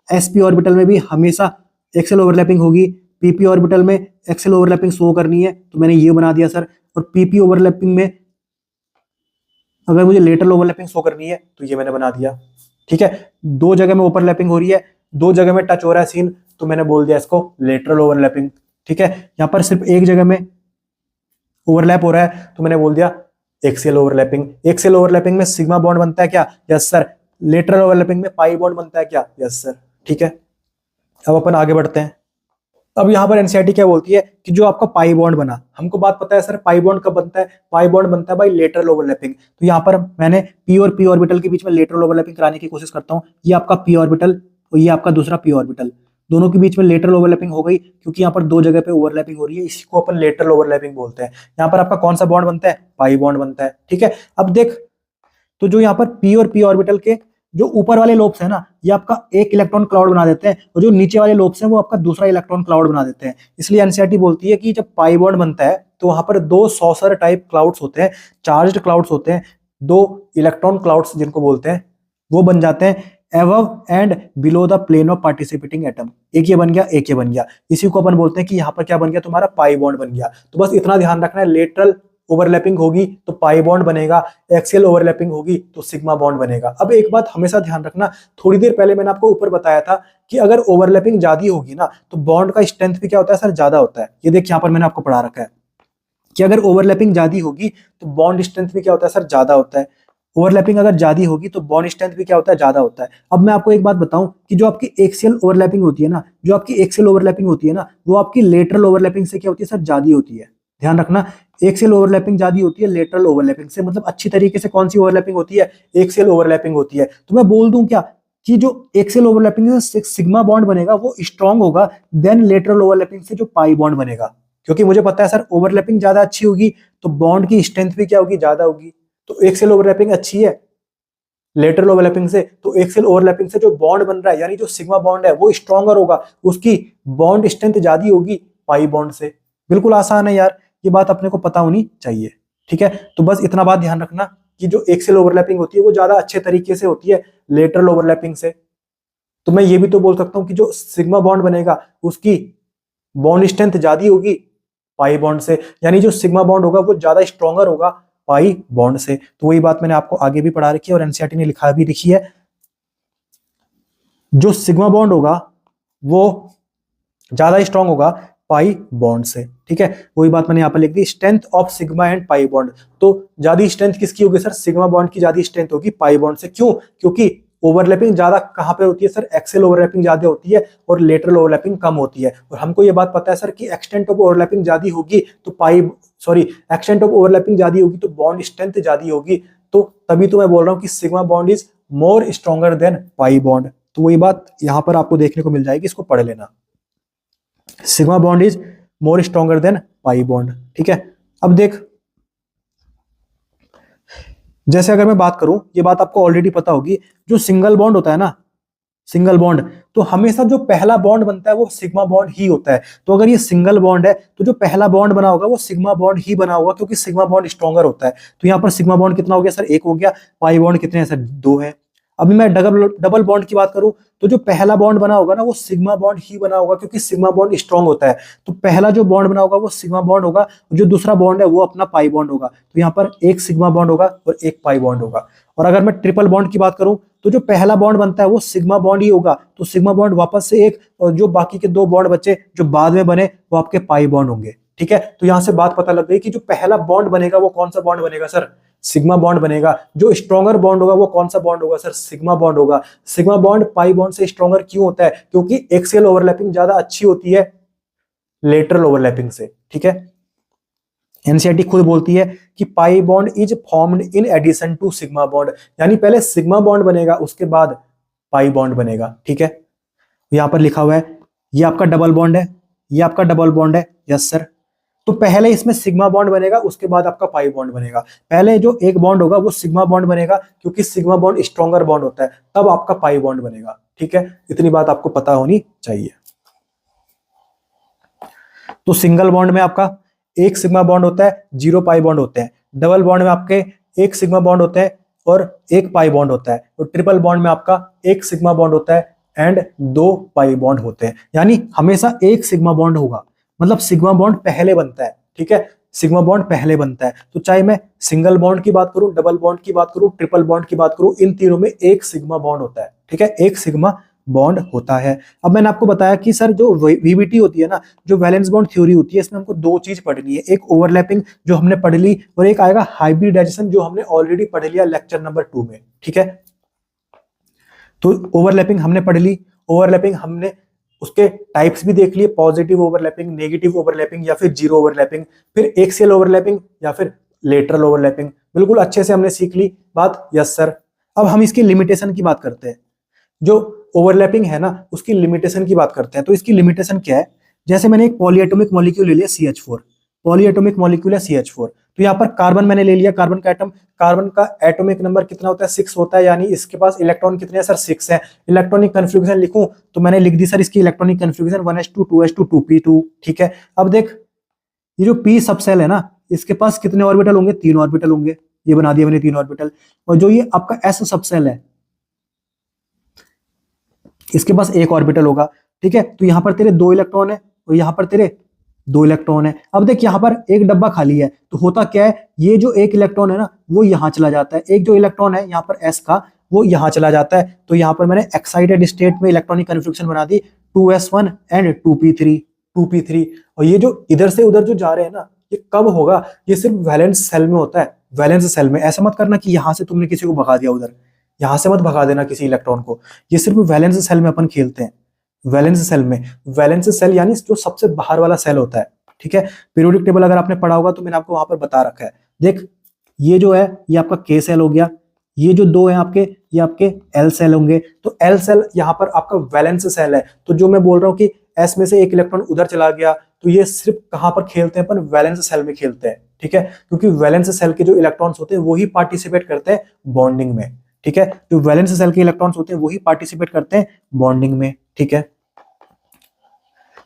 एसपी ऑर्बिटल में भी हमेशा एक्सियल ओवरलैपिंग होगी, पीपी ऑर्बिटल में एक्सेल ओवरलैपिंग शो करनी है तो मैंने ये बना दिया सर, और पीपी ओवरलैपिंग में अगर मुझे लेटरल ओवरलैपिंग शो करनी है तो ये मैंने बना दिया। ठीक है, दो जगह में ओवरलैपिंग हो रही है, दो जगह में टच हो रहा है सीन, तो मैंने बोल दिया इसको लेटरल ओवरलैपिंग। ठीक है, यहां पर सिर्फ एक जगह में ओवरलैप हो रहा है तो मैंने बोल दिया एक्सियल ओवरलैपिंग। एक्सियल ओवरलैपिंग में सिग्मा बॉन्ड बनता है क्या? Yes sir. लेटरल ओवरलैपिंग में पाई बॉन्ड बनता है क्या? Yes sir. ठीक है, अब अपन आगे बढ़ते हैं। अब यहां पर एनसीईआरटी क्या बोलती है कि जो आपका पाई बॉन्ड बना, हमको बात पता है सर पाई बॉन्ड कब बनता है? पाई बॉन्ड बनता है बाई लेटरल ओवरलैपिंग। तो यहां पर मैंने पी और पी ऑर्बिटल के बीच में लेटरल ओवरलैपिंग कराने की कोशिश करता हूं। ये आपका पी ऑर्बिटल और ये आपका दूसरा पी ऑर्बिटल, दोनों के बीच में लेटरल ओवरलैपिंग हो गई, क्योंकि यहाँ पर दो जगह पे ओवरलैपिंग हो रही है, इसी को अपन लेटरल ओवरलैपिंग बोलते हैं। यहाँ पर आपका कौन सा बॉन्ड बनता है? पाई बॉन्ड बनता है। ठीक है, अब देख, तो जो यहाँ पर पी और पी ऑर्बिटल के जो ऊपर वाले लोब्स है ना, ये आपका एक इलेक्ट्रॉन क्लाउड बना देते हैं, और जो नीचे वाले लोब्स हैं वो आपका दूसरा इलेक्ट्रॉन क्लाउड बना देते हैं। इसलिए एनसीईआरटी बोलती है कि जब पाई बॉन्ड बनता है तो वहां पर दो सॉसर टाइप क्लाउड्स होते हैं, चार्ज्ड क्लाउड्स होते हैं, दो इलेक्ट्रॉन क्लाउड्स जिनको बोलते हैं, वो बन जाते हैं above and below the plane of participating atom. एक ये बन गया, एक ये बन गया, इसी को अपन बोलते हैं कि यहाँ पर क्या बन गया? तुम्हारा पाई बॉन्ड बन गया। तो बस इतना ध्यान रखना है, लेटरल ओवरलैपिंग होगी तो पाई बॉन्ड बनेगा, एक्सियल ओवरलैपिंग होगी तो सिग्मा बॉन्ड बनेगा। अब एक बात हमेशा ध्यान रखना, थोड़ी देर पहले मैंने आपको ऊपर बताया था कि अगर ओवरलैपिंग ज्यादा होगी ना तो बॉन्ड का स्ट्रेंथ भी क्या होता है सर? ज्यादा होता है। ये देखिए यहाँ पर मैंने आपको पढ़ा रखा है कि अगर ओवरलैपिंग ज्यादा होगी तो बॉन्ड स्ट्रेंथ भी क्या होता है सर? ज्यादा होता है। ओवरलैपिंग अगर ज्यादा होगी तो बॉन्ड स्ट्रेंथ भी क्या होता है? ज्यादा होता है। अब मैं आपको एक बात बताऊं कि जो आपकी एक्सियल ओवरलैपिंग होती है ना, जो आपकी एक्सियल ओवरलैपिंग होती है ना, वो आपकी लेटरल ओवरलैपिंग से क्या होती है सर? ज्यादा होती है। ध्यान रखना, एक्सियल ओवरलैपिंग ज्यादा होती है लेटरल ओवरलैपिंग से। मतलब अच्छी तरीके से कौन सी ओवरलैपिंग होती है? एक्सियल ओवरलैपिंग होती है। तो मैं बोल दूं क्या कि जो एक्सियल ओवरलैपिंग से सिग्मा बॉन्ड बनेगा वो स्ट्रांग होगा देन लेटरल ओवरलैपिंग से जो पाई बॉन्ड बनेगा, क्योंकि मुझे पता है सर ओवरलैपिंग ज्यादा अच्छी होगी तो बॉन्ड की स्ट्रेंथ भी क्या होगी? ज्यादा होगी। तो एक्सियल ओवरलैपिंग अच्छी है लेटरल ओवरलैपिंग से, तो एक्सियल ओवरलैपिंग से जो बॉन्ड बन रहा है यानी जो सिग्मा बॉन्ड है वो स्ट्रॉन्गर होगा, उसकी बॉन्ड स्ट्रेंथ ज्यादा होगी पाई बॉन्ड से। बिल्कुल आसान है यार, ये बात अपने को पता होनी चाहिए। ठीक है, तो बस इतना बात ध्यान रखना कि जो एक्सियल ओवरलैपिंग होती है वो ज्यादा अच्छे तरीके से होती है लेटरल ओवरलैपिंग से। तो मैं ये भी तो बोल सकता हूँ कि जो सिग्मा बॉन्ड बनेगा उसकी बॉन्ड स्ट्रेंथ ज्यादा होगी पाई बॉन्ड से, यानी जो सिग्मा बॉन्ड होगा वो ज्यादा स्ट्रॉन्गर होगा पाई बॉन्ड से। तो वही बात मैंने आपको आगे भी पढ़ा रखी है और एनसीईआरटी ने लिखा भी रखी है, जो सिग्मा बॉन्ड होगा वो ज्यादा स्ट्रॉन्ग होगा पाई बॉन्ड से। ठीक है, वही बात मैंने यहाँ पर लिख दी, strength of sigma and pi bond. तो ज्यादा स्ट्रेंथ किसकी होगी सर? सिग्मा बॉन्ड की ज्यादा स्ट्रेंथ होगी पाई बॉन्ड से। क्यों? क्योंकि ओवरलैपिंग ज्यादा कहां पे होती है सर? एक्सेल ओवरलैपिंग ज्यादा होती है और लेटरल ओवरलैपिंग कम होती है। और हमको ये बात पता है सर कि एक्सटेंट ऑफ ओवरलैपिंग ज्यादा होगी तो एक्सटेंट ऑफ ओवरलैपिंग ज्यादा होगी तो बॉन्ड स्ट्रेंथ ज्यादा होगी। तो तभी तो मैं बोल रहा हूँ कि sigma bond is more stronger than pi bond. तो वही बात यहां पर आपको देखने को मिल जाएगी, इसको पढ़ लेना, sigma bond is more stronger than pi bond. ठीक है, अब देख, जैसे अगर मैं बात करूं, ये बात आपको ऑलरेडी पता होगी, जो सिंगल बॉन्ड होता है ना, सिंगल बॉन्ड, तो हमेशा जो पहला बॉन्ड बनता है वो सिग्मा बॉन्ड ही होता है। तो अगर ये सिंगल बॉन्ड है तो जो पहला बॉन्ड बना होगा वो सिग्मा बॉन्ड ही बना होगा, क्योंकि सिग्मा बॉन्ड स्ट्रॉन्गर होता है। तो यहाँ पर सिग्मा बॉन्ड कितना हो गया सर? एक हो गया। पाई बॉन्ड कितने हैं सर? दो है। अभी मैं डबल बॉन्ड की बात करूं तो जो पहला बॉन्ड बना होगा ना वो सिग्मा बॉन्ड ही बना होगा, क्योंकि सिग्मा बॉन्ड स्ट्रॉन्ग होता है। तो पहला जो बॉन्ड बना होगा वो सिग्मा बॉन्ड होगा, जो दूसरा बॉन्ड है वो अपना पाई बॉन्ड होगा। तो यहाँ पर एक सिग्मा बॉन्ड होगा और एक पाई बॉन्ड होगा। और अगर मैं ट्रिपल बॉन्ड की बात करूं तो जो पहला बॉन्ड बनता है वो सिग्मा बॉन्ड ही होगा, तो सिग्मा बॉन्ड वापस से एक, और जो बाकी के दो बॉन्ड बचे जो बाद में बने वो आपके पाई बॉन्ड होंगे। ठीक है, तो यहां से बात पता लग गई कि जो पहला बॉन्ड बनेगा वो कौन सा बॉन्ड बनेगा सर? सिग्मा बॉन्ड बनेगा। जो स्ट्रॉन्गर बॉन्ड होगा वो कौन सा बॉन्ड होगा सर? सिग्मा बॉन्ड होगा। सिग्मा बॉन्ड पाई बॉन्ड से स्ट्रॉन्गर क्यों होता है? क्योंकि एक्सियल ओवरलैपिंग ज्यादा अच्छी होती है लेटरल ओवरलैपिंग से। ठीक है, एनसीईआरटी खुद बोलती है कि pi bond is formed in addition to sigma bond, यानी पहले सिग्मा बॉन्ड बनेगा उसके बाद पाई बॉन्ड बनेगा। ठीक है, यहां पर लिखा हुआ है ये आपका डबल बॉन्ड है, ये आपका डबल बॉन्ड है। यस सर, तो पहले इसमें सिग्मा बॉन्ड बनेगा उसके बाद आपका पाई बॉन्ड बनेगा। पहले जो एक बॉन्ड होगा वो सिग्मा बॉन्ड बनेगा, क्योंकि सिग्मा बॉन्ड स्ट्रॉन्गर बॉन्ड होता है, तब आपका पाई बॉन्ड बनेगा। ठीक है, इतनी बात आपको पता होनी चाहिए। तो सिंगल बॉन्ड में आपका एक सिग्मा बॉन्ड होता है, 0 पाई बॉन्ड होते हैं। डबल बॉन्ड में आपके एक सिग्मा बॉन्ड होता है और एक पाई बॉन्ड होता है। और ट्रिपल बॉन्ड में आपका एक सिग्मा बॉन्ड होता है, एंड 2 पाई बॉन्ड होते हैं, यानी हमेशा एक सिग्मा बॉन्ड होगा, मतलब सिग्मा बॉन्ड पहले बनता है, ठीक है, सिग्मा बॉन्ड पहले बनता है। तो चाहे मैं सिंगल बॉन्ड की बात करूं, डबल बॉन्ड की बात करूं, ट्रिपल बॉन्ड की बात करूं, इन तीनों में एक सिग्मा बॉन्ड होता है, ठीक है, एक सिग्मा बॉन्ड होता है। अब मैंने आपको बताया कि सर जो वीबीटी होती है ना, जो वैलेंस बॉन्ड थ्योरी होती है, इसमें हमको दो चीज पढ़नी है, एक ओवरलैपिंग जो हमने पढ़ ली, और एक आएगा हाइब्रिडाइजेशन जो हमने ऑलरेडी पढ़ लिया लेक्चर नंबर 2 में, ठीक है। तो ओवरलैपिंग हमने पढ़ ली, ओवरलैपिंग हमने उसके टाइप्स भी देख लिए, पॉजिटिव ओवरलैपिंग, नेगेटिव ओवरलैपिंग या फिर जीरो ओवरलैपिंग, फिर एक्सियल ओवरलैपिंग या फिर लेटरल ओवरलैपिंग, बिल्कुल अच्छे से हमने सीख ली बात। Yes sir. अब हम इसकी लिमिटेशन की बात करते हैं, जो ओवरलैपिंग है ना उसकी लिमिटेशन की बात करते हैं। तो इसकी लिमिटेशन क्या है, जैसे मैंने एक पॉलीएटॉमिक मॉलिक्यूल ले लिया CH4, पॉलीएटॉमिक मॉलिक्यूल है CH4, तो यहाँ पर कार्बन मैंने ले लिया, कार्बन का एटम, कार्बन का एटॉमिक नंबर कितना होता है 6 होता है, यानी इसके पास इलेक्ट्रॉन कितने हैं सर 6 है। इलेक्ट्रॉनिक कन्फिग्रेशन लिखूं तो मैंने लिख दी सर इसकी electronic configuration 1s2 2s2 2p2, ठीक है। अब देख ये जो p सब सेल है ना, इसके पास कितने ऑर्बिटल होंगे, 3 ऑर्बिटल होंगे, ये बना दिया मैंने 3 ऑर्बिटल। और जो ये आपका s सब सेल है, इसके पास 1 ऑर्बिटल होगा, ठीक है। तो यहां पर तेरे 2 इलेक्ट्रॉन है और यहां पर तेरे 2 इलेक्ट्रॉन है। अब देख यहाँ पर एक डब्बा खाली है, तो होता क्या है, ये जो एक इलेक्ट्रॉन है ना वो यहां चला जाता है, एक जो इलेक्ट्रॉन है यहाँ पर s का वो यहां चला जाता है। तो यहाँ पर मैंने एक्साइटेड स्टेट में इलेक्ट्रॉनिक कन्फिग्रेशन बना दी 2s1 एंड 2p3। और ये जो इधर से उधर जो जा रहे हैं ना, ये कब होगा, ये सिर्फ वैलेंस सेल में होता है, वैलेंस सेल में। ऐसा मत करना कि यहां से तुमने किसी को भगा दिया उधर, यहां से मत भगा देना किसी इलेक्ट्रॉन को, ये सिर्फ वैलेंस सेल में अपन खेलते हैं, वैलेंस सेल में। वैलेंस सेल यानी जो सबसे बाहर वाला सेल होता है, ठीक है। पीरियोडिक टेबल अगर आपने पढ़ा होगा तो मैंने आपको वहां पर बता रखा है। देख ये जो है ये आपका के सेल हो गया, ये जो 2 है आपके ये आपके एल सेल होंगे। तो एल सेल यहाँ पर आपका वैलेंस सेल है। तो जो मैं बोल रहा हूँ कि एस में से एक इलेक्ट्रॉन उधर चला गया, तो ये सिर्फ कहां पर खेलते हैं अपन, वैलेंस सेल में खेलते हैं, ठीक है। क्योंकि वैलेंस सेल के जो इलेक्ट्रॉन्स होते हैं वो ही पार्टिसिपेट करते हैं बॉन्डिंग में, ठीक है। जो वैलेंस सेल के इलेक्ट्रॉन्स होते हैं वही पार्टिसिपेट करते हैं बॉन्डिंग में, ठीक है।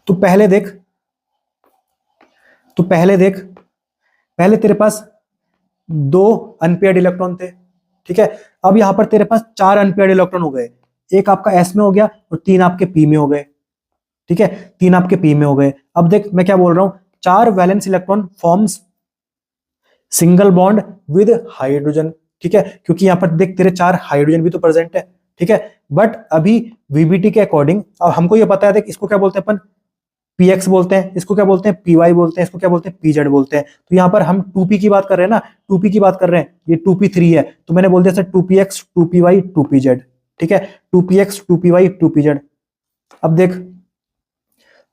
तो पहले देख पहले तेरे पास 2 अनपेयर्ड इलेक्ट्रॉन थे, ठीक है। अब यहां पर तेरे पास 4 अनपेयर्ड इलेक्ट्रॉन हो गए, एक आपका एस में हो गया और 3 आपके पी में हो गए, ठीक है, 3 आपके पी में हो गए। अब देख मैं क्या बोल रहा हूं, 4 valence electron forms single bond with hydrogen, ठीक है। क्योंकि यहां पर देख तेरे 4 हाइड्रोजन भी तो प्रेजेंट है, ठीक है। बट अभी वीबीटी के अकॉर्डिंग अब हमको ये पता है, देख इसको क्या बोलते हैं अपन, पीएक्स बोलते हैं, इसको क्या बोलते हैं पीवाई बोलते हैं, इसको क्या बोलते हैं पीजेड बोलते हैं। तो यहाँ पर हम 2p की बात कर रहे हैं ना, 2p की बात कर रहे हैं, ये 2p3 है, तो मैंने बोल दिया सर 2px 2py 2pz, ठीक है, 2px 2py 2pz। अब देख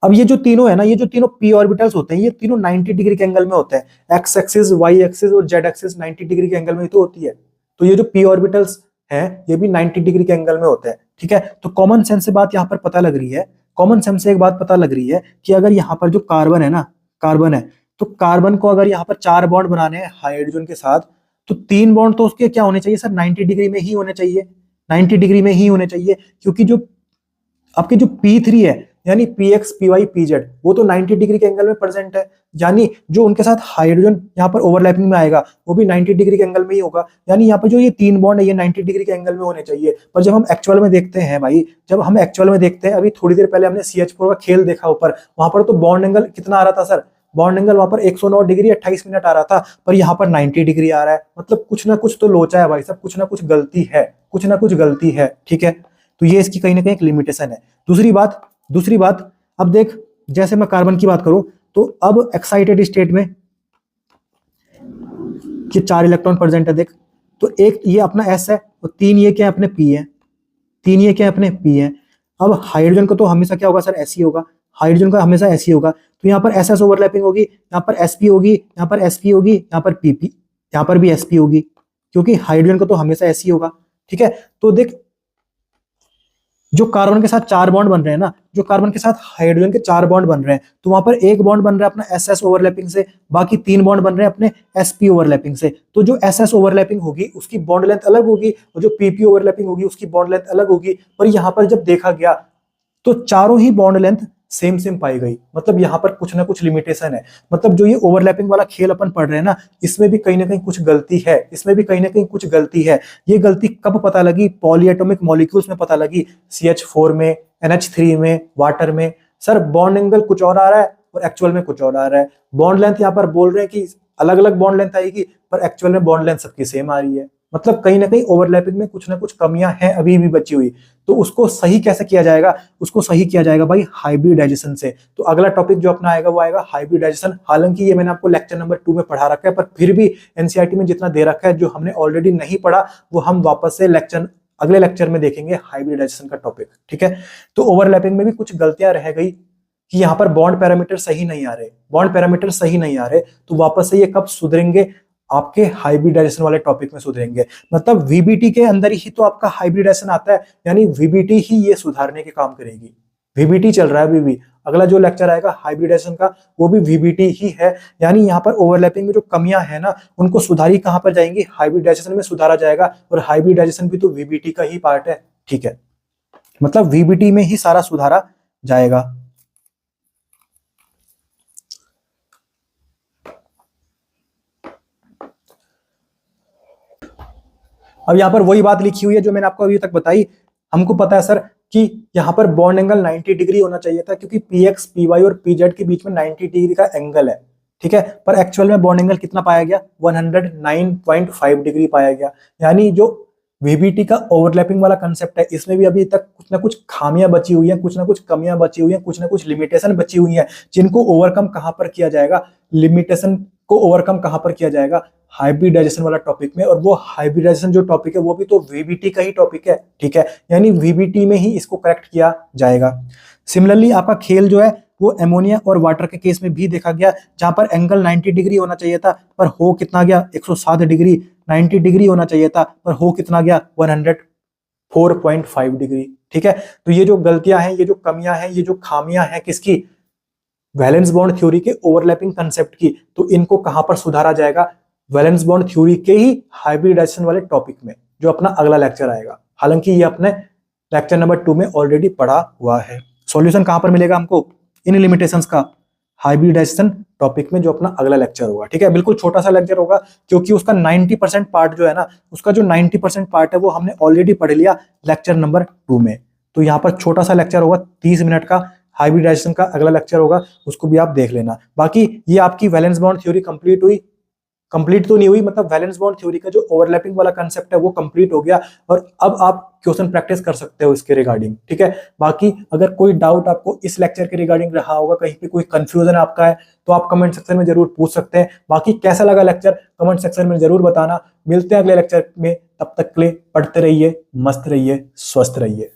अब ये जो तीनों है ना, ये जो तीनों p ऑर्बिटल्स होते हैं, ये तीनों 90 डिग्री के एंगल में होते हैं, एक्स एक्सिस, वाई एक्सिस और जेड एक्सिस 90 डिग्री के एंगल में तो होती है। तो ये जो p ऑर्बिटल्स हैं ये भी 90 डिग्री के एंगल में होते हैं, ठीक है। तो कॉमन सेंस से बात यहाँ पर पता लग रही है, कॉमन सेंस से एक बात पता लग रही है कि अगर यहाँ पर जो कार्बन है ना, कार्बन है, तो कार्बन को अगर यहाँ पर 4 बॉन्ड बनाने हैं हाइड्रोजन के साथ, तो 3 बॉन्ड तो उसके क्या होने चाहिए सर, 90 डिग्री में ही होने चाहिए, 90 डिग्री में ही होने चाहिए। क्योंकि जो आपके जो P3 है यानी PX PY PZ वो तो 90 डिग्री के एंगल में प्रेजेंट है, यानी जो उनके साथ हाइड्रोजन यहाँ पर ओवरलैपिंग में आएगा वो भी 90 डिग्री के एंगल में ही होगा। यानी यहाँ पर जो ये 3 बॉन्ड है ये 90 डिग्री के एंगल में होने चाहिए। पर जब हम एक्चुअल में देखते हैं भाई, जब हम एक्चुअल में देखते हैं, अभी थोड़ी देर पहले हमने CH4 का खेल देखा ऊपर, वहां पर तो बॉन्ड एंगल कितना आ रहा था सर, बॉन्ड एंगल वहां पर 109 डिग्री 28 मिनट आ रहा था, पर यहाँ पर 90 डिग्री आ रहा है। मतलब कुछ ना कुछ तो लोचा है भाई साहब, कुछ ना कुछ गलती है, कुछ ना कुछ गलती है, ठीक है। तो ये इसकी कहीं ना कहीं एक लिमिटेशन है। दूसरी बात अब देख, जैसे मैं कार्बन की बात करूं तो अब एक्साइटेड स्टेट में ये 4 इलेक्ट्रॉन प्रेजेंट है, देख तो एक ये अपना S है और 3 ये क्या है अपने P है, 3 ये क्या है अपने P है। अब हाइड्रोजन को तो हमेशा क्या होगा सर, ऐसी होगा, हाइड्रोजन का हमेशा ऐसी होगा। तो यहाँ पर SS ओवरलैपिंग होगी, यहाँ पर SP होगी, यहाँ पर SP होगी, यहाँ पर PP, यहाँ पर भी SP होगी, क्योंकि हाइड्रोजन का तो हमेशा ऐसी होगा, ठीक है। तो देख जो कार्बन के साथ 4 बॉन्ड बन रहे हैं ना, जो कार्बन के साथ हाइड्रोजन के 4 बॉन्ड बन रहे हैं, तो वहां पर एक बॉन्ड बन रहा है अपना SS ओवरलैपिंग से, बाकी 3 बॉन्ड बन रहे हैं अपने SP ओवरलैपिंग से। तो जो SS ओवरलैपिंग होगी उसकी बॉन्ड लेंथ अलग होगी और जो PP ओवरलैपिंग होगी उसकी बॉन्ड लेंथ अलग होगी। पर यहाँ पर जब देखा गया तो चारों ही बॉन्ड लेंथ सेम सेम पाई गई, मतलब यहाँ पर कुछ ना कुछ लिमिटेशन है। मतलब जो ये ओवरलैपिंग वाला खेल अपन पढ़ रहे हैं ना, इसमें भी कहीं ना कहीं कुछ गलती है, इसमें भी कहीं ना कहीं कुछ गलती है। ये गलती कब पता लगी? पॉलीएटॉमिक मॉलिक्यूल्स में पता लगी, CH4 में, NH3 में, वाटर में। सर बॉन्ड एंगल कुछ और आ रहा है और एक्चुअल में कुछ और आ रहा है। बॉन्ड लेंथ यहाँ पर बोल रहे हैं कि अलग अलग बॉन्ड लेंथ आएगी, पर एक्चुअल में बॉन्ड लेंथ सबकी सेम आ रही है। मतलब कहीं ना कहीं ओवरलैपिंग में कुछ ना कुछ कमियां हैं अभी भी बची हुई। तो उसको सही कैसे किया जाएगा? उसको सही किया जाएगा भाई हाइब्रिडाइजेशन से। तो अगला टॉपिक जो अपना आएगा वो आएगा हाइब्रिडाइजेशन। हालांकि ये मैंने आपको लेक्चर नंबर 2 में पढ़ा रखा है, पर फिर भी एनसीईआरटी में जितना दे रखा है, जो हमने ऑलरेडी नहीं पढ़ा वो हम वापस से अगले लेक्चर में देखेंगे हाइब्रिडाइजेशन का टॉपिक। ठीक है, तो ओवरलैपिंग में भी कुछ गलतियां रह गई कि यहाँ पर बॉन्ड पैरामीटर सही नहीं आ रहे, बॉन्ड पैरामीटर सही नहीं आ रहे। तो वापस से ये कब सुधरेंगे? आपके हाइब्रिडाइजेशन वाले टॉपिक में सुधरेंगे। मतलब वीबीटी के अंदर ही तो आपका हाइब्रिडाइजेशन आता है, यानी वीबीटी ही ये सुधारने के काम करेगी। वीबीटी चल रहा है अभी भी, अगला जो लेक्चर आएगा हाइब्रिडाइजेशन का वो भी वीबीटी ही है। यानी यहाँ पर ओवरलैपिंग में जो कमियां है ना, उनको सुधारी कहां पर जाएंगी? हाइब्रिडाइजेशन में सुधारा जाएगा। और हाइब्रिडाइजेशन भी तो वीबीटी का ही पार्ट है। ठीक है, मतलब वीबीटी में ही सारा सुधारा जाएगा। अब यहाँ पर वही बात लिखी हुई है जो मैंने आपको अभी तक बताई। हमको पता है सर कि यहाँ पर बॉन्ड एंगल 90 डिग्री होना चाहिए था, क्योंकि PX, PY और PZ के बीच में 90 डिग्री का एंगल है। ठीक है, पर एक्चुअल में बॉन्ड एंगल कितना पाया गया? 109.5 डिग्री पाया गया। यानी जो वीबीटी का ओवरलैपिंग वाला कंसेप्ट है, इसमें भी अभी तक कुछ ना कुछ खामियां बची हुई हैं, कुछ ना कुछ कमियां बची हुई हैं, कुछ ना कुछ लिमिटेशन बची हुई हैं, जिनको ओवरकम कहां पर किया जाएगा? लिमिटेशन को ओवरकम कहां पर किया जाएगा? हाइब्रिडाइजेशन वाला टॉपिक में। और वो हाइब्रिडाइजेशन जो टॉपिक है वो भी तो वीबीटी का ही टॉपिक है। ठीक है, यानी वीबीटी में ही इसको करेक्ट किया जाएगा। सिमिलरली आपका खेल जो है वो एमोनिया और वाटर के केस में भी देखा गया, जहां पर एंगल 90 डिग्री होना चाहिए था, पर हो कितना गया? 107 डिग्री। 90 डिग्री होना चाहिए था, पर हो कितना गया? 104.5 डिग्री। ठीक है, तो ये जो गलतियां हैं, ये जो कमियां हैं, ये जो खामियां हैं किसकी? वैलेंस बॉन्ड थ्योरी के ओवरलैपिंग कंसेप्ट की। तो इनको कहां पर सुधारा जाएगा? वैलेंस बॉन्ड थ्योरी के ही हाइब्रिडाइजेशन वाले टॉपिक में, जो अपना अगला लेक्चर आएगा। हालांकि ये अपने लेक्चर नंबर 2 में ऑलरेडी पढ़ा हुआ है। सॉल्यूशन कहां पर मिलेगा हमको? इन लिमिटेशंस का हाइब्रिडाइजेशन टॉपिक में, जो अपना अगला लेक्चर होगा। ठीक है, बिल्कुल छोटा सा लेक्चर होगा, क्योंकि उसका 90% पार्ट जो है ना, उसका जो 90% पार्ट है वो हमने ऑलरेडी पढ़ लिया लेक्चर नंबर 2 में। तो यहाँ पर छोटा सा लेक्चर होगा 30 मिनट का। हाइब्रिडाइजेशन का अगला लेक्चर होगा, उसको भी आप देख लेना। बाकी ये आपकी वैलेंस बॉन्ड थ्योरी कंप्लीट हुई, कंप्लीट तो नहीं हुई, मतलब वैलेंस बॉन्ड थ्योरी का जो ओवरलैपिंग वाला कंसेप्ट है वो कंप्लीट हो गया, और अब आप क्वेश्चन प्रैक्टिस कर सकते हो इसके रिगार्डिंग। ठीक है, बाकी अगर कोई डाउट आपको इस लेक्चर के रिगार्डिंग रहा होगा, कहीं पे कोई कंफ्यूजन आपका है, तो आप कमेंट सेक्शन में जरूर पूछ सकते हैं। बाकी कैसा लगा लेक्चर कमेंट सेक्शन में जरूर बताना। मिलते हैं अगले लेक्चर में, तब तक के लिए पढ़ते रहिए, मस्त रहिए, स्वस्थ रहिए।